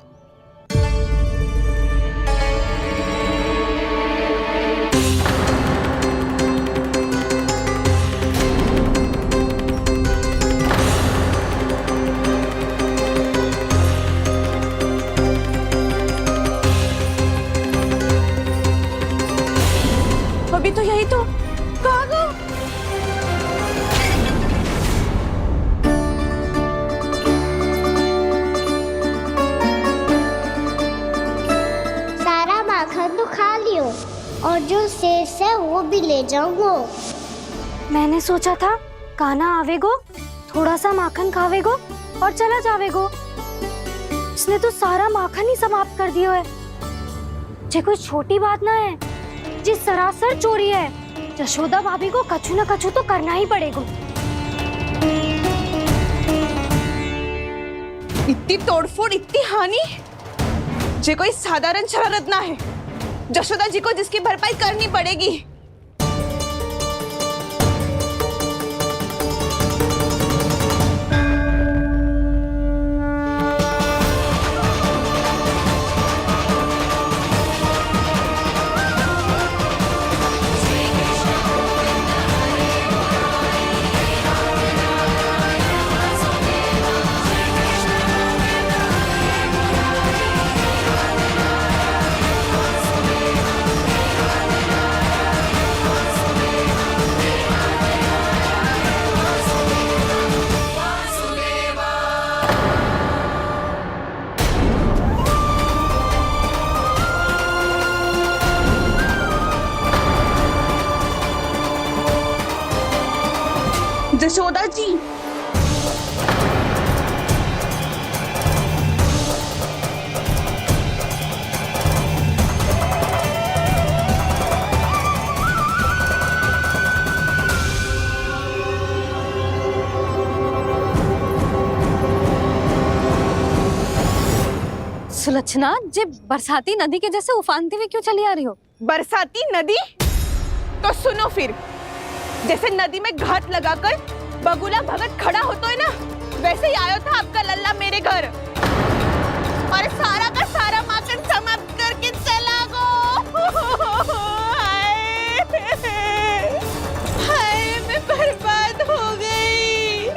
अभी तो यही तो कहाँ गो? सारा माखन तो खा लियो और जो शेष है वो भी ले जाऊंगो। मैंने सोचा था कान्हा आवेगो, थोड़ा सा माखन खावेगो और चला जावेगो। इसने तो सारा माखन ही समाप्त कर दिया है। ये कोई छोटी बात ना है, जी सरासर चोरी है। यशोदा भाभी को कछु न कछु तो करना ही पड़ेगा। इतनी तोड़फोड़, इतनी हानि, ये कोई साधारण शरारत ना है। यशोदा जी को जिसकी भरपाई करनी पड़ेगी। यशोदा जी, सुलक्षणा, जे बरसाती नदी के जैसे उफानते हुए क्यों चली आ रही हो? बरसाती नदी? तो सुनो फिर, जैसे नदी में घाट लगाकर बगुला भगत खड़ा होता है ना, वैसे ही आया था आपका लल्ला मेरे घर और सारा का सारा माखन समाप्त करके चला गो। हाय, मैं बर्बाद हो गई।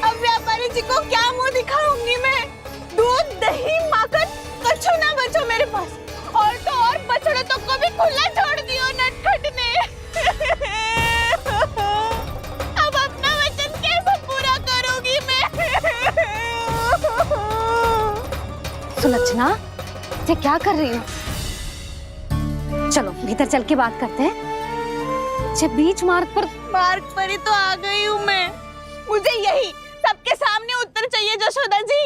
अब व्यापारी जी को क्या मुंह दिखाऊंगी मैं? दूध, दही, माखन कछु ना बचो मेरे पास। और तो और बछड़े तो को भी खुला छोड़ दियो नटखट ने। अब अपना वचन कैसे पूरा करूंगी मैं? सुलक्षणा, ये क्या कर रही हो? चलो भीतर चल के बात करते हैं। ये बीच मार्ग पर ही तो आ गई हूँ मैं। मुझे यही सबके सामने उत्तर चाहिए यशोदा जी।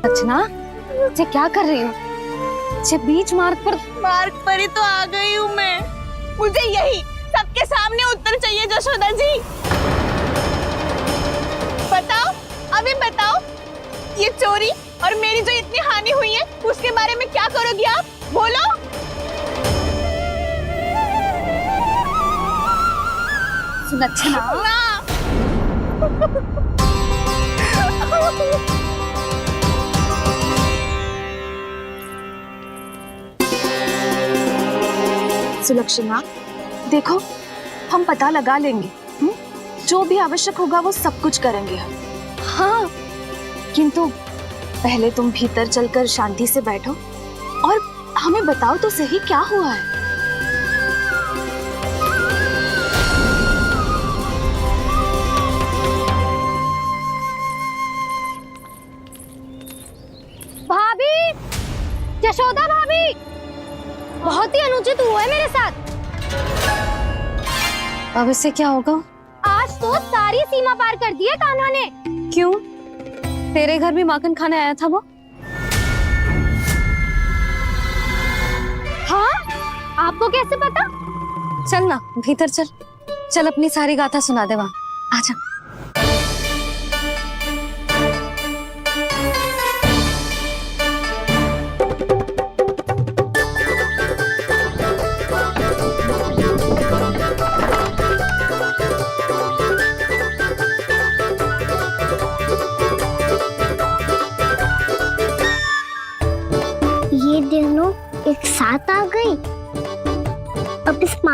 सुलक्षणा, ये क्या कर रही हो? ये बीच मार्ग पर ही तो आ गई हूँ मैं। मुझे यही सबके सामने उत्तर चाहिए यशोदा जी। बताओ, अभी बताओ, ये चोरी और मेरी जो इतनी हानि हुई है उसके बारे में क्या करोगी आप? बोलो। सुलक्षणा, सुलक्षणा, देखो, हम पता लगा लेंगे। जो भी आवश्यक होगा वो सब कुछ करेंगे हम। हाँ, किंतु पहले तुम भीतर चलकर शांति से बैठो और हमें बताओ तो सही क्या हुआ है। भाभी, यशोदा भाभी, बहुत ही अनुचित हुआ है मेरे साथ। अब इससे क्या होगा? आज तो सारी सीमा पार कर दी है कान्हा ने। क्यों? तेरे घर भी माखन खाने आया था वो? हाँ? आपको कैसे पता? चल ना भीतर चल, चल अपनी सारी गाथा सुना दे वहां। आजा।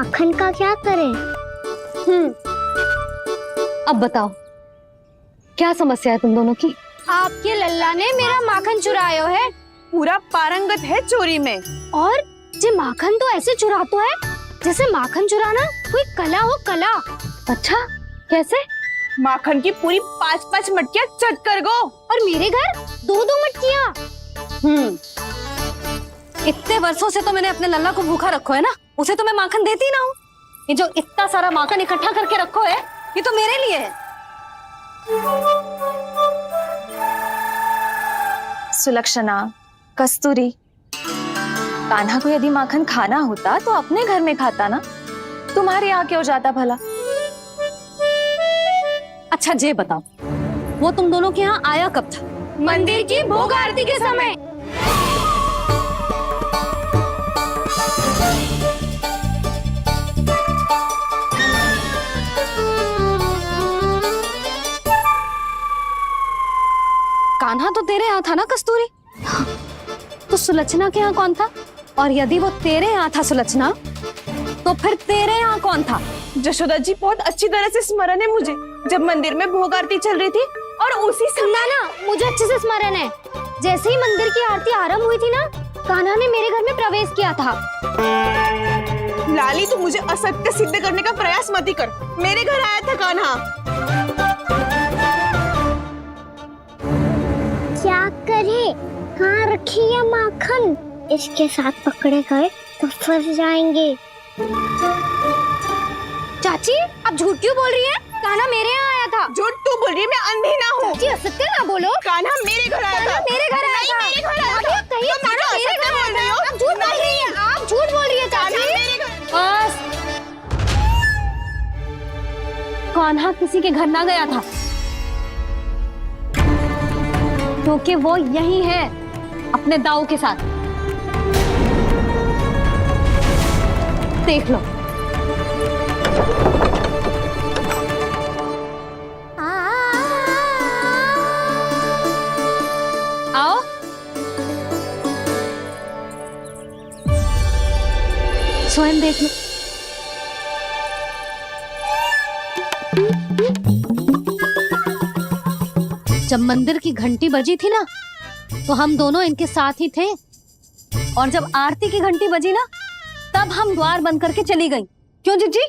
माखन का क्या करें? अब बताओ क्या समस्या है तुम दोनों की? आपके लल्ला ने मेरा माखन चुरायो है, पूरा पारंगत है चोरी में। और जे माखन तो ऐसे चुरातो है जैसे माखन चुराना कोई कला हो, कला। अच्छा कैसे? माखन की पूरी 5-5 मटकियां चट कर गो। और मेरे घर 2-2 मटकियां। इतने वर्षों से तो मैंने अपने लल्ला को भूखा रखो है ना, उसे तो मैं माखन देती ना हूँ। ये जो इतना सारा माखन इकट्ठा करके रखो है ये तो मेरे लिए है। सुलक्षणा, कस्तूरी, कान्हा को यदि माखन खाना होता तो अपने घर में खाता ना, तुम्हारे यहाँ क्यों जाता भला? अच्छा ये बताओ वो तुम दोनों के यहाँ आया कब था? मंदिर की भोग आरती के समय। कान्हा तो तेरे यहाँ था ना कस्तूरी? तो सुलक्षणा के यहाँ कौन था? और यदि वो तेरे यहाँ था सुलक्षणा, तो फिर तेरे यहाँ कौन था? जशोदा जी बहुत अच्छी तरह से स्मरण है मुझे, जब मंदिर में भोग आरती चल रही थी और उसी समय ना मुझे अच्छे से स्मरण है, जैसे ही मंदिर की आरती आरंभ हुई थी ना, कान्हा ने मेरे घर में प्रवेश किया था। लाली, तू मुझे असत्य सिद्ध करने का प्रयास मत ही कर। मेरे घर आया था कान्हा। क्या करे? कहाँ रखी है माखन? इसके साथ पकड़े गए तो फंस जाएंगे। चाची आप झूठ क्यों बोल रही हैं? कान्हा मेरे यहाँ आया था। झूठ तू बोल रही है, मैं अंधी ना हूँ। चाची असत्य ना बोलो। कान्हा मेरे घर आया था। मेरे घर आया था। मेरे घर आया था। कहिए कान्हा मेरे घर आया था। आप झूठ बोल रही हैं। आप झूठ बोल रही है चाची। बस, कान्हा किसी के घर ना गया था, क्योंकि वो यही है अपने दाऊ के साथ। देख लो। आओ। स्वयं देख लो। जब मंदिर की घंटी बजी थी ना, तो हम दोनों इनके साथ ही थे, और जब आरती की घंटी बजी ना, तब हम द्वार बंद करके चली गई। क्यों जीजी?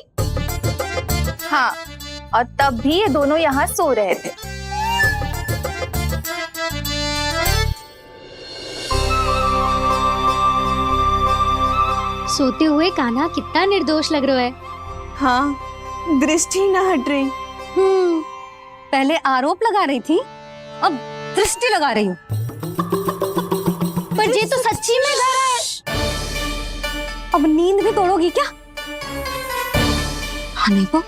हाँ, और तब भी ये दोनों यहाँ सो रहे थे। सोते हुए कान्हा कितना निर्दोष लग रहा है। हाँ, दृष्टि ना हट रही। पहले आरोप लगा रही थी, अब दृष्टि लगा रही हूँ। पर ये तो सच्ची में घर है। अब नींद भी तोड़ोगी क्या? हाँ नहीं को?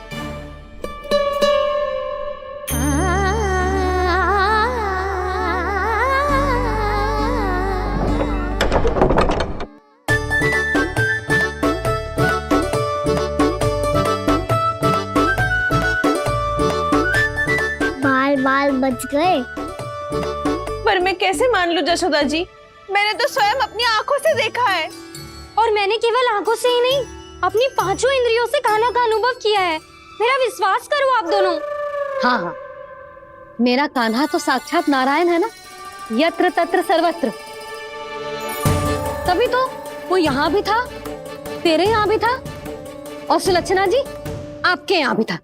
बाल बच गए। पर मैं कैसे मान लूं जशोदा जी? मैंने तो स्वयं अपनी आंखों से देखा है। और मैंने केवल आंखों से ही नहीं, अपनी 5 इंद्रियों से कान्हा का अनुभव किया है। मेरा विश्वास करो आप दोनों। हाँ हाँ, मेरा कान्हा तो साक्षात नारायण है ना, यत्र तत्र सर्वत्र। तभी तो वो यहाँ भी था, तेरे यहाँ भी था, और सुलक्षणा जी आपके यहाँ भी था।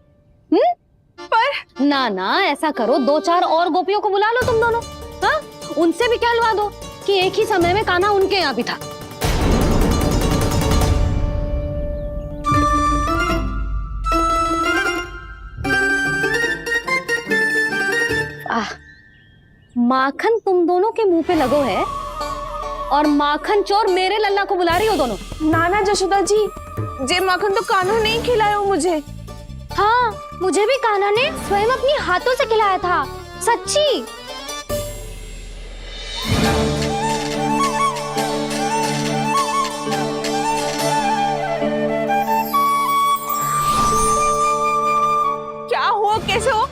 पर ना ना, ऐसा करो, 2-4 और गोपियों को बुला लो तुम दोनों। हाँ, उनसे भी कहलवा दो कि एक ही समय में कान्हा उनके यहाँ भी था। माखन तुम दोनों के मुंह पे लगो है, और माखन चोर मेरे लल्ला को बुला रही हो दोनों। नाना जशोदा जी, जे माखन तो कान्हा नहीं खिलाया मुझे। हाँ, मुझे भी कान्हा ने स्वयं अपनी हाथों से खिलाया था, सच्ची। क्या हो, कैसे हो,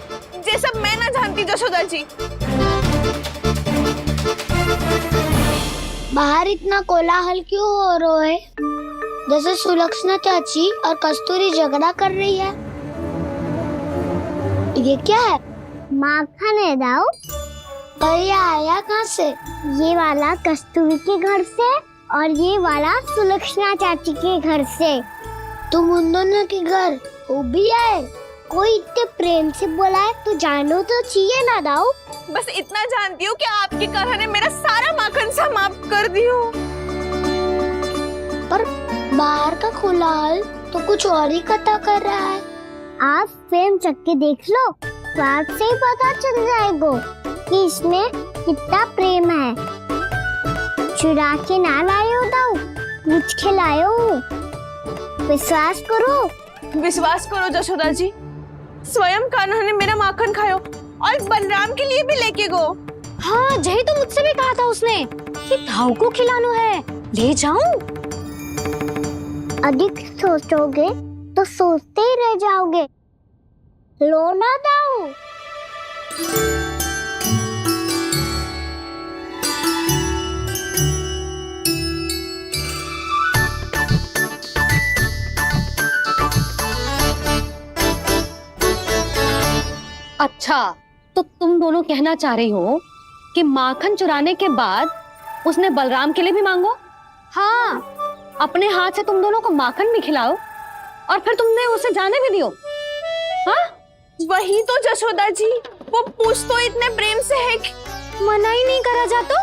ये सब मैं ना जानती जशोदा जी। बाहर इतना कोलाहल क्यों हो रहा है? जैसे सुलक्षणा चाची और कस्तूरी झगड़ा कर रही है। ये क्या है? माखन है दाऊ। और ये आया कहाँ से? ये वाला कस्तूरी के घर से और ये वाला सुलक्षणा चाची के घर से। तुम उन दोनों के घर वो भी आए? कोई इतने प्रेम से बोला है तो जानो तो चाहिए ना दाऊ। बस इतना जानती हूँ कि आपके कान्हा ने मेरा सारा माखन समाप्त कर दियो। पर बाहर का खुलाल तो कुछ और ही कथा कर रहा है। आप प्रेम चख के देख लो, स्वाद से ही पता चल जाएगा कि इसमें कितना प्रेम है। चुरा के ना लाए हो दाऊ, कुछ खिलाए हो। विश्वास करो जशोदा जी, स्वयं कान्हा ने मेरा माखन खायो और बलराम के लिए भी लेके गो। हाँ जही तो मुझसे भी कहा था उसने कि दाऊ को खिलाना है, ले जाऊं। अधिक सोचोगे तो सोचते ही रह जाओगे। लो ना दाऊ। अच्छा तो तुम दोनों कहना चाह रही हो कि माखन चुराने के बाद उसने बलराम के लिए भी मांगो? हाँ, अपने हाथ से तुम दोनों को माखन भी खिलाओ और फिर तुमने उसे जाने भी दियो। हाँ वही तो जशोदा जी, वो पूछ तो इतने प्रेम से है कि मना ही नहीं करा जातो।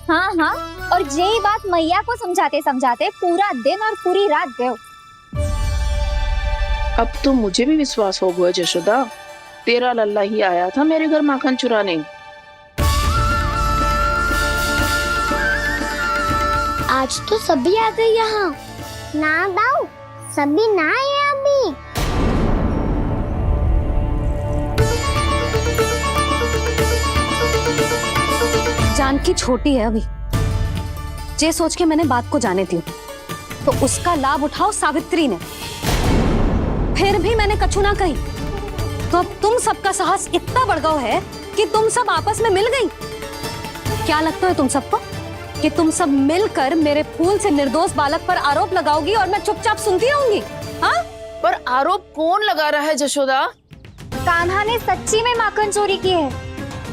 हाँ हाँ, और यही बात मैया को समझाते समझाते पूरा दिन और पूरी रात गयो। अब तो मुझे भी विश्वास हो गया जशोदा, तेरा लल्ला ही आया था मेरे घर माखन चुराने। आज तो सभी आ गए यहाँ। ना दाऊ, सभी ना आए अभी। जानकी छोटी है अभी, जे सोच के मैंने बात को जाने दी तो उसका लाभ उठाओ सावित्री ने। फिर भी मैंने कछु ना कही तो अब तुम सबका साहस इतना बढ़ गया है कि तुम सब आपस में मिल गई। क्या लगता है तुम सबको कि तुम सब मिलकर मेरे फूल से निर्दोष बालक पर आरोप लगाओगी और मैं चुपचाप सुनती रहूंगी? हाँ? पर आरोप कौन लगा रहा है जशोदा? कान्हा ने सच्ची में माखन चोरी की है।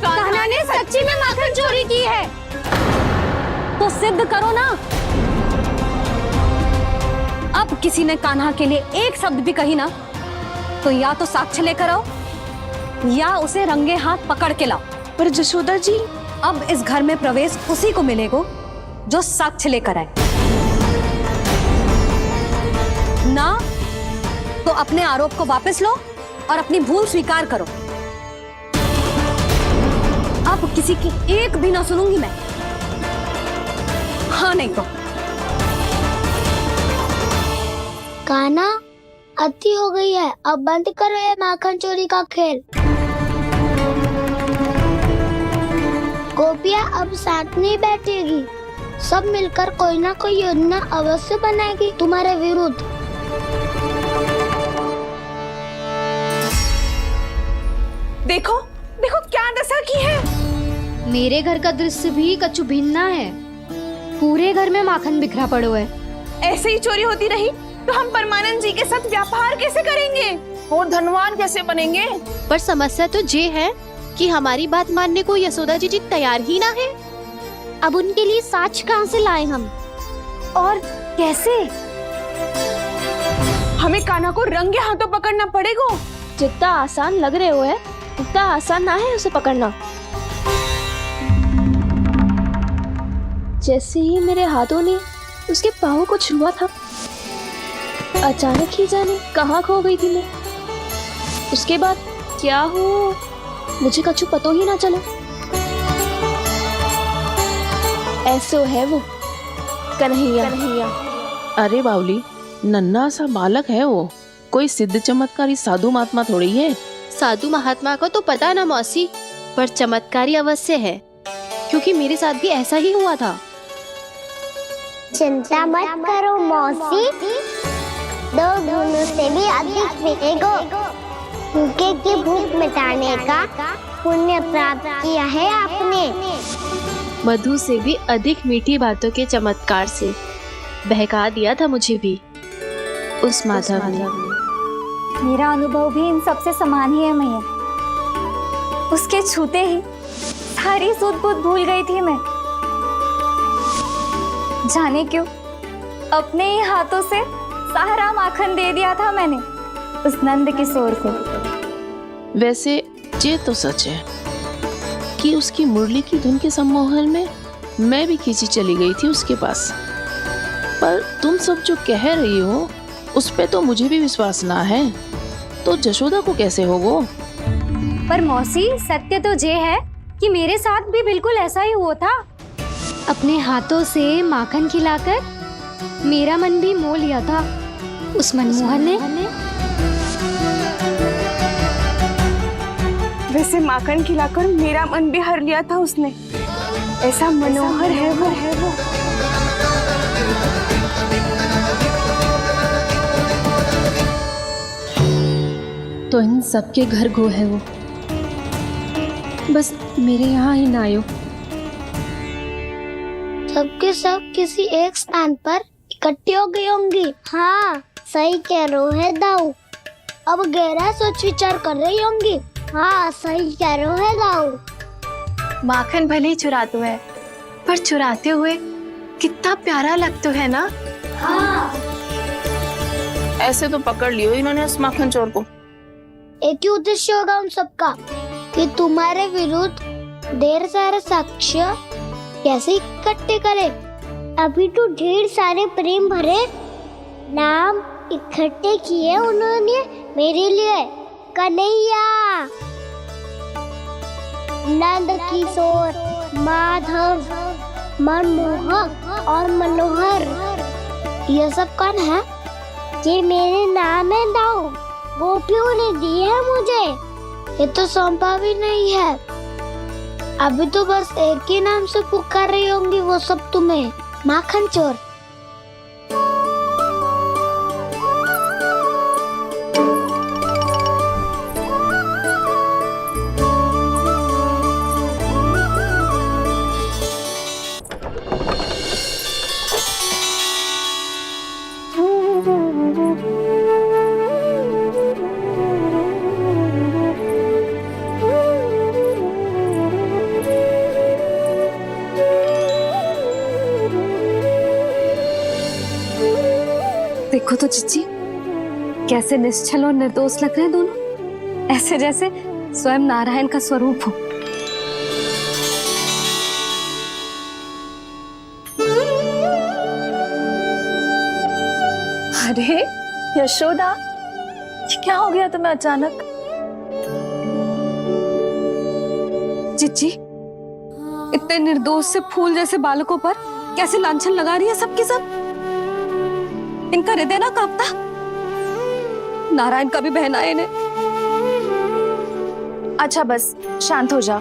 कान्हा ने सच्ची में माखन चोरी की है तो सिद्ध करो ना। अब किसी ने कान्हा के लिए एक शब्द भी कही ना तो या तो साक्ष्य लेकर आओ या उसे रंगे हाथ पकड़ के लाओ। पर जशोदा जी, अब इस घर में प्रवेश उसी को मिलेगा जो साक्ष्य लेकर आए। ना तो अपने आरोप को वापस लो और अपनी भूल स्वीकार करो। अब किसी की एक भी ना सुनूंगी मैं। हाँ नहीं तो कान्हा, अति हो गई है, अब बंद करो ये माखन चोरी का खेल। गोपिया अब साथ नहीं बैठेगी, सब मिलकर कोई ना कोई योजना अवश्य बनाएगी तुम्हारे विरुद्ध। देखो देखो क्या दशा की है। मेरे घर का दृश्य भी कछु भिन्न है। पूरे घर में माखन बिखरा पड़ो है। ऐसे ही चोरी होती रही तो हम परमानंद जी के साथ व्यापार कैसे करेंगे और धनवान कैसे बनेंगे? पर समस्या तो ये है कि हमारी बात मानने को यशोदा जी तैयार ही ना है। अब उनके लिए साक्ष्य कहाँ से लाए हम और कैसे? हमें कान्हा को रंगे हाथों पकड़ना पड़ेगा। जितना आसान लग रहे हो है उतना आसान ना है उसे पकड़ना। जैसे ही मेरे हाथों ने उसके पाँव को छुआ था, अचानक ही जाने कहाँ खो गई थी मैं। उसके बाद क्या हो मुझे कछु पता ही ना चला। ऐसो है वो कन्हैया। अरे बावली, नन्हा सा बालक है वो, कोई सिद्ध चमत्कारी साधु महात्मा थोड़ी है। साधु महात्मा को तो पता ना मौसी, पर चमत्कारी अवश्य है क्योंकि मेरे साथ भी ऐसा ही हुआ था। चिंता मत करो मौसी, 2 गुणों से भी अधिक मिलेगा। भूखे की भूख मिटाने का पुण्य प्राप्त किया है आपने। मधु से भी अधिक मीठी बातों के चमत्कार से बहका दिया था मुझे भी। उस माधव ने। मेरा अनुभव भी इन सबसे समान ही है मैया। उसके छूते ही सारी सूध बूध भूल गई थी मैं। जाने क्यों अपने ही हाथों से सारा माखन दे दिया था मैंने उस नंद किशोर को। वैसे ये तो सच है कि उसकी मुरली की धुन के सम्मोहन में मैं भी खींची चली गई थी उसके पास। पर तुम सब जो कह रही हो उस पे तो मुझे भी विश्वास ना है, तो जशोदा को कैसे होगो? पर मौसी सत्य तो ये है कि मेरे साथ भी बिल्कुल ऐसा ही हुआ था। अपने हाथों से माखन खिलाकर मेरा मन भी मोह लिया था उस मनमोहन ने। वैसे माखन खिलाकर मेरा मन भी हर लिया था उसने। ऐसा मनोहर है वो। तो इन सबके घर गो है वो, बस मेरे यहाँ ही ना आयो। सबके सब किसी एक स्थान पर इकट्ठी हो गई होंगी। हाँ सही कह रहे है दाऊ। अब गहरा सोच विचार कर रही होंगी। हाँ सही कह रहे है दाऊ। माखन भले ही चुराते है पर चुराते हुए कितना प्यारा लगता है ना। हाँ ऐसे तो पकड़ लियो इन्होंने उस माखन चोर को। एक ही उद्देश्य होगा उन सबका कि तुम्हारे विरुद्ध ढेर सारे साक्ष्य कैसे इकट्ठे करे। अभी तो ढेर सारे प्रेम भरे नाम इकट्ठे किए उन्होंने मेरे लिए। कन्हैया, नंद किशोर, माधव, मनमोहक और मनोहर, ये सब कौन है? ये मेरे नाम है दाऊ। गोपियों ने दिए है मुझे, ये तो सौंपा भी नहीं है। अभी तो बस एक ही नाम से पुकार रही होंगी वो सब तुम्हें, माखन चोर। देखो तो चिच्ची, कैसे निश्चल और निर्दोष लग रहे हैं दोनों, ऐसे जैसे स्वयं नारायण का स्वरूप हो। अरे यशोदा, ये क्या हो गया तुम्हें अचानक? चिच्ची, इतने निर्दोष से फूल जैसे बालकों पर कैसे लांछन लगा रही है सबके सब। इनका हृदय ना कांपता? नारायण का भी बहना है इन्हें। अच्छा बस शांत हो जा।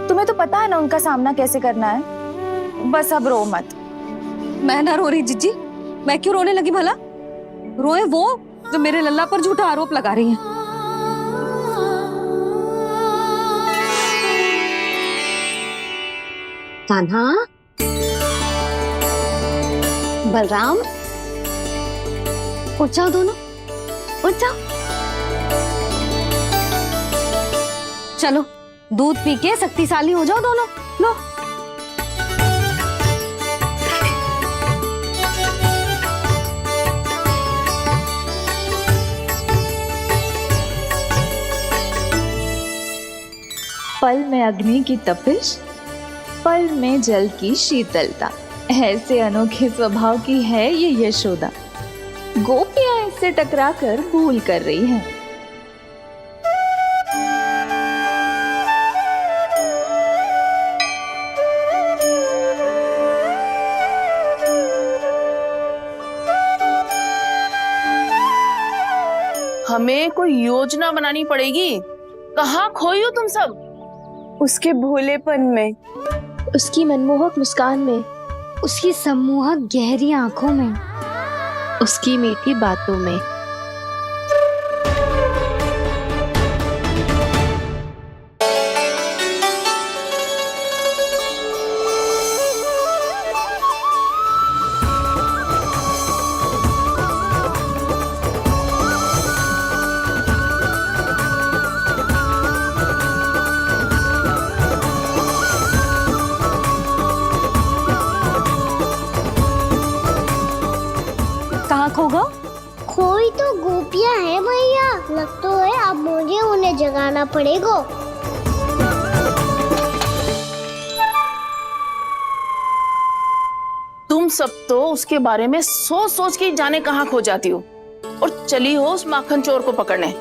तुम्हें तो पता है ना उनका सामना कैसे करना है। बस अब रो मत। मैं ना रो रही जिज्जी, मैं क्यों रोने लगी भला? रोए वो जो मेरे लल्ला पर झूठा आरोप लगा रही हैं। कान्हा, बलराम, उठ जाओ दोनों, उठ जाओ। चलो दूध पी के शक्तिशाली हो जाओ दोनों। लो। पल में अग्नि की तपिश, पल में जल की शीतलता, ऐसे अनोखे स्वभाव की है ये यशोदा। गोपियां इससे टकराकर भूल कर रही हैं। हमें कोई योजना बनानी पड़ेगी। कहाँ खोई हो तुम सब? उसके भोलेपन में, उसकी मनमोहक मुस्कान में, उसकी सम्मोहक गहरी आंखों में, उसकी मीठी बातों में। लगाना पड़ेगा। तुम सब तो उसके बारे में सोच सोच के जाने कहाँ खो जाती हो और चली हो उस माखन चोर को पकड़ने।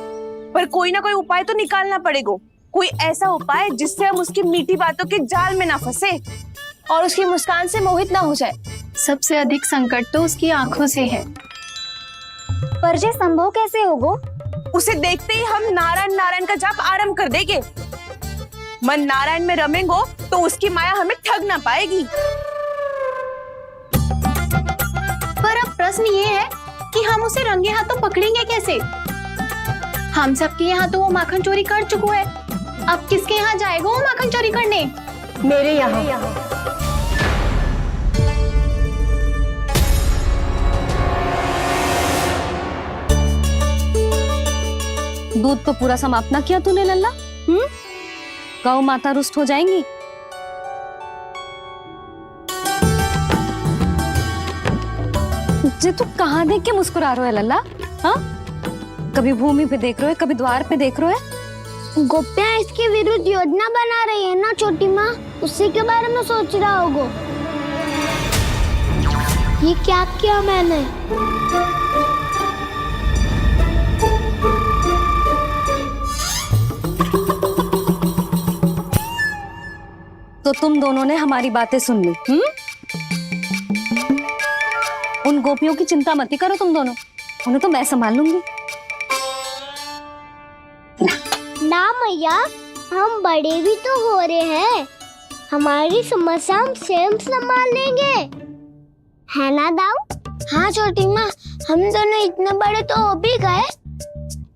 पर कोई ना कोई उपाय तो निकालना पड़ेगा, कोई ऐसा उपाय जिससे हम उसकी मीठी बातों के जाल में ना फंसे और उसकी मुस्कान से मोहित ना हो जाए। सबसे अधिक संकट तो उसकी आंखों से है। पर ये संभव कैसे होगा? उसे देखते ही हम नारायण नारायण का जाप आरंभ कर देंगे। मन नारायण में रमेंगो तो उसकी माया हमें ठग ना पाएगी। पर अब प्रश्न ये है कि हम उसे रंगे हाथों पकड़ेंगे कैसे? हम सबके यहाँ तो वो माखन चोरी कर चुका है, अब किसके यहाँ जाएगा वो माखन चोरी करने? मेरे यहाँ। दूध तो पूरा समाप्त ना किया तूने लल्ला। गौ माता रुष्ट हो जाएंगी। जे तू कहाँ देख के मुस्कुरा रहे हो लल्ला? हाँ, कभी भूमि पे देख रहे हो, कभी द्वार पे देख रहे हो। गोपियाँ इसके विरुद्ध योजना बना रही है ना छोटी माँ, उसी के बारे में सोच रहा होगा। ये क्या किया मैंने? तो तुम दोनों ने हमारी बातें सुन ली। उन गोपियों की चिंता मत करो तुम दोनों, उन्हें तो मैं संभाल लूंगी। ना मैया, हम बड़े भी तो हो रहे हैं, हमारी समस्या हम स्वयं संभाल लेंगे, है ना दाऊ? हाँ छोटी माँ, हम दोनों इतने बड़े तो हो भी गए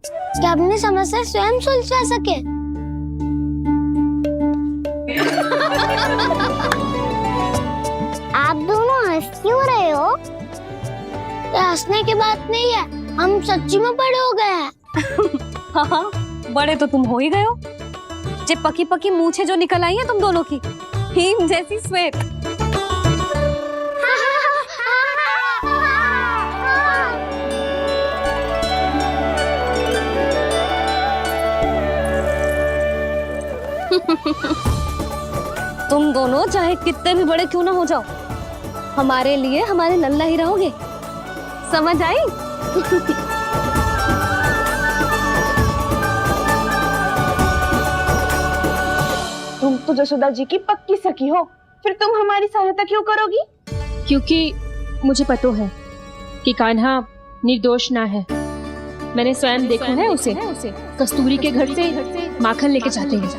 कि अपनी समस्या स्वयं सुलझा सके। आप दोनों हंस क्यों रहे हो? ये हंसने की बात नहीं है, हम सच्ची में बड़े हो गए हैं। हाँ, बड़े तो तुम हो ही गए हो। जे पकी पकी मूछें जो निकल आई हैं तुम दोनों की, हिम जैसी श्वेत। तुम दोनों चाहे कितने भी बड़े क्यों ना हो जाओ, हमारे लिए हमारे लल्ला ही रहोगे, समझ आई? तुम तो जसोदा जी की पक्की सखी हो, फिर तुम हमारी सहायता क्यों करोगी? क्योंकि मुझे पता है कि कान्हा निर्दोष ना है। मैंने स्वयं देखा है उसे कस्तूरी के घर से माखन लेके जाते हैं।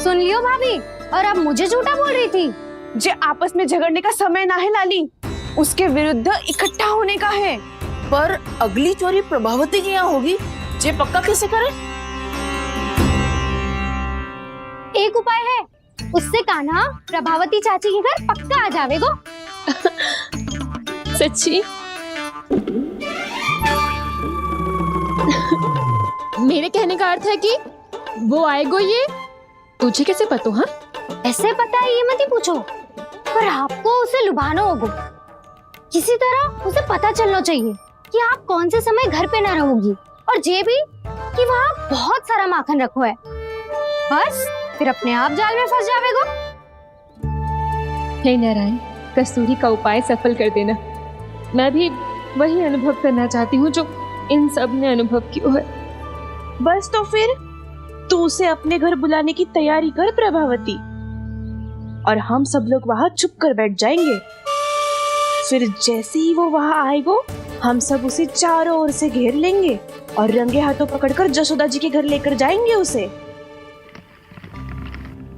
सुन लियो भाभी, और अब मुझे झूठा बोल रही थी। जे आपस में झगड़ने का समय ना है लाली, उसके विरुद्ध इकट्ठा होने का है। पर अगली चोरी प्रभावती की यहाँ होगी, जे पक्का कैसे करे? एक उपाय है, उससे कान्हा प्रभावती चाची के घर पक्का आ जावेगो। सच्ची? मेरे कहने का अर्थ है कि वो आएगो, ये तुझे कैसे पता? हाँ, ऐसे पता है ये मत ही पूछो, पर आपको उसे लुभाना होगा। किसी तरह उसे पता चलना चाहिए कि आप कौन से समय घर पे ना रहोगी, और ये भी कि वहाँ बहुत सारा माखन रखो है। बस फिर अपने आप जाल में फंस जावेगो। हे नारायण, कस्तूरी का उपाय सफल कर देना। मैं भी वही अनुभव करना चाहती हूँ जो इन सब ने अनुभव किया है। बस तो फिर तू उसे अपने घर बुलाने की तैयारी कर प्रभावती, और हम सब लोग वहाँ चुप कर बैठ जाएंगे। फिर जैसे ही वो वहाँ आएगा, हम सब उसे चारों ओर से घेर लेंगे और रंगे हाथों पकड़कर जसोदा जी के घर लेकर जाएंगे उसे।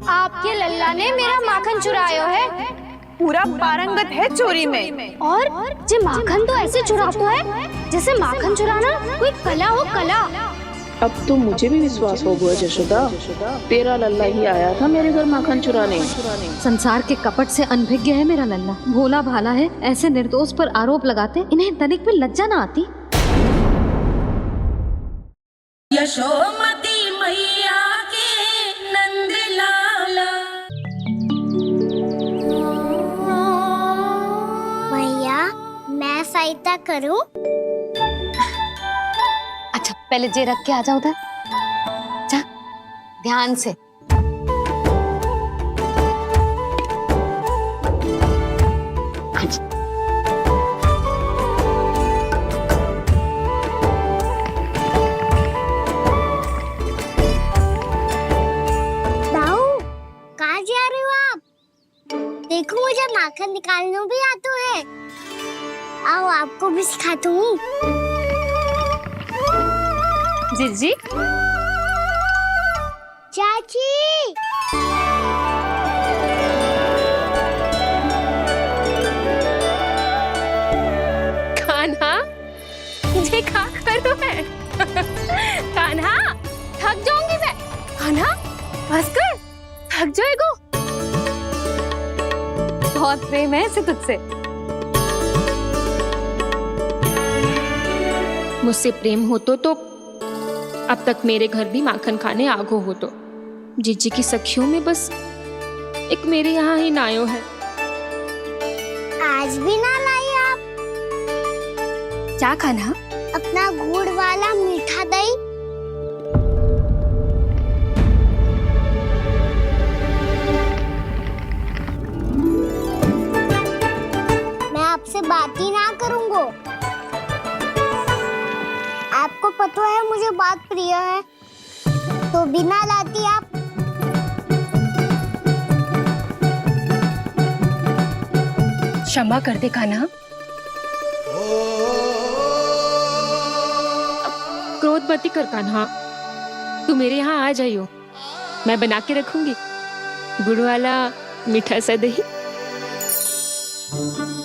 आपके लल्ला ने मेरा माखन चुराया है, पूरा पारंगत है चोरी में। और जे माखन तो ऐसे चुराता है जैसे माखन चुराना कोई कला हो, कला। अब तो मुझे भी विश्वास हो गया जशोदा, तेरा लल्ला ही आया था मेरे घर माखन चुराने। संसार के कपट से अनभिज्ञ है मेरा लल्ला, भोला भाला है। ऐसे निर्दोष पर आरोप लगाते इन्हें तनिक भी लज्जा ना आती। यशोमती मैया के नंद लाला। भैया, मैं सहायता करूं? अच्छा, पहले जे रख के आ जाओ उधर। ध्यान से। दाऊ, कहाँ जा रहे हो आप? देखो मुझे माखन निकालना भी आता है। आओ आपको भी सिखाता हूँ। जीजी, चाची, कान्हा, ये क्या करो है? कान्हा, थक जाऊंगी मैं। कान्हा, बस कर, थक जाएगो। बहुत प्रेम है इसे तुझसे। मुझसे प्रेम हो तो अब तक मेरे घर भी माखन खाने आगो हो तो। जीजी की सखियों में बस एक मेरे यहाँ ही नायो है। आज भी ना लाई आप? क्या खाना? अपना गुड़ वाला मीठा दही। मैं आपसे बात ही ना करूंगा। आपको पता है मुझे बात प्रिय है, तो बिना लाती आप। क्षमा कर दे कान्हा। क्रोध मत कर कान्हा, तू मेरे यहाँ आ जाइयो, मैं बना के रखूंगी गुड़ वाला मीठा सा दही।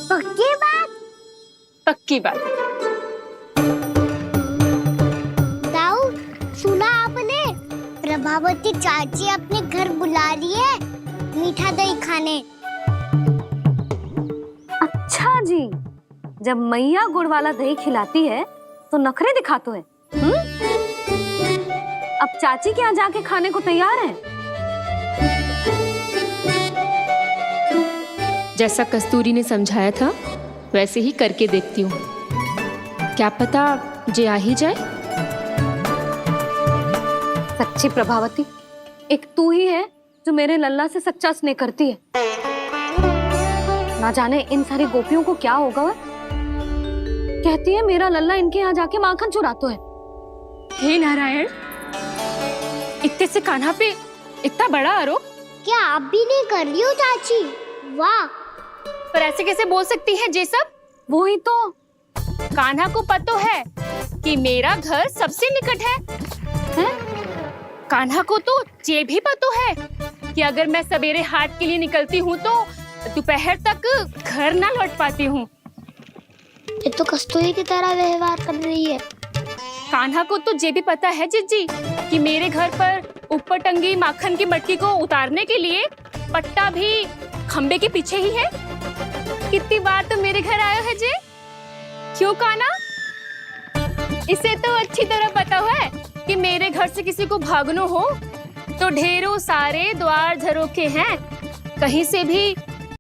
पक्की बात? पक्की बात। सुना आपने? प्रभावती चाची अपने घर बुला रही है मीठा दही खाने। अच्छा जी, जब मैया गुड़ वाला दही खिलाती है तो नखरे दिखाते हैं। अब चाची के यहाँ जाके खाने को तैयार हैं। जैसा कस्तूरी ने समझाया था वैसे ही करके देखती हूँ, क्या पता जे आ ही जाए। सच्ची प्रभावती, एक तू ही है जो मेरे लल्ला से सच्चा स्नेह करती है। ना जाने इन सारी गोपियों को क्या होगा। कहती है मेरा लल्ला इनके यहाँ जाके माखन चुराता है। हे नारायण, इतने से कान्हा पे इतना बड़ा आरोप? क्या आप भी नहीं कर रही हो चाची? वाह, पर ऐसे कैसे बोल सकती है जे सब? वो ही तो। कान्हा को पता है कि मेरा घर सबसे निकट है? कान्हा को तो ये भी पता है कि अगर मैं सवेरे हाट के लिए निकलती हूँ तो दोपहर तक घर ना लौट पाती हूँ। ये तो कस्तूरी की तरह व्यवहार कर रही है। कान्हा को तो ये भी पता है जीजी कि मेरे घर पर ऊपर टंगी माखन की मटकी को उतारने के लिए पट्टा भी खंबे के पीछे ही है। कितनी बार तो मेरे घर आयो है जी। क्यों कान्हा? इसे तो अच्छी तरह पता है कि मेरे घर से किसी को भागनो हो तो ढेरों सारे द्वार झरोखे हैं, कहीं से भी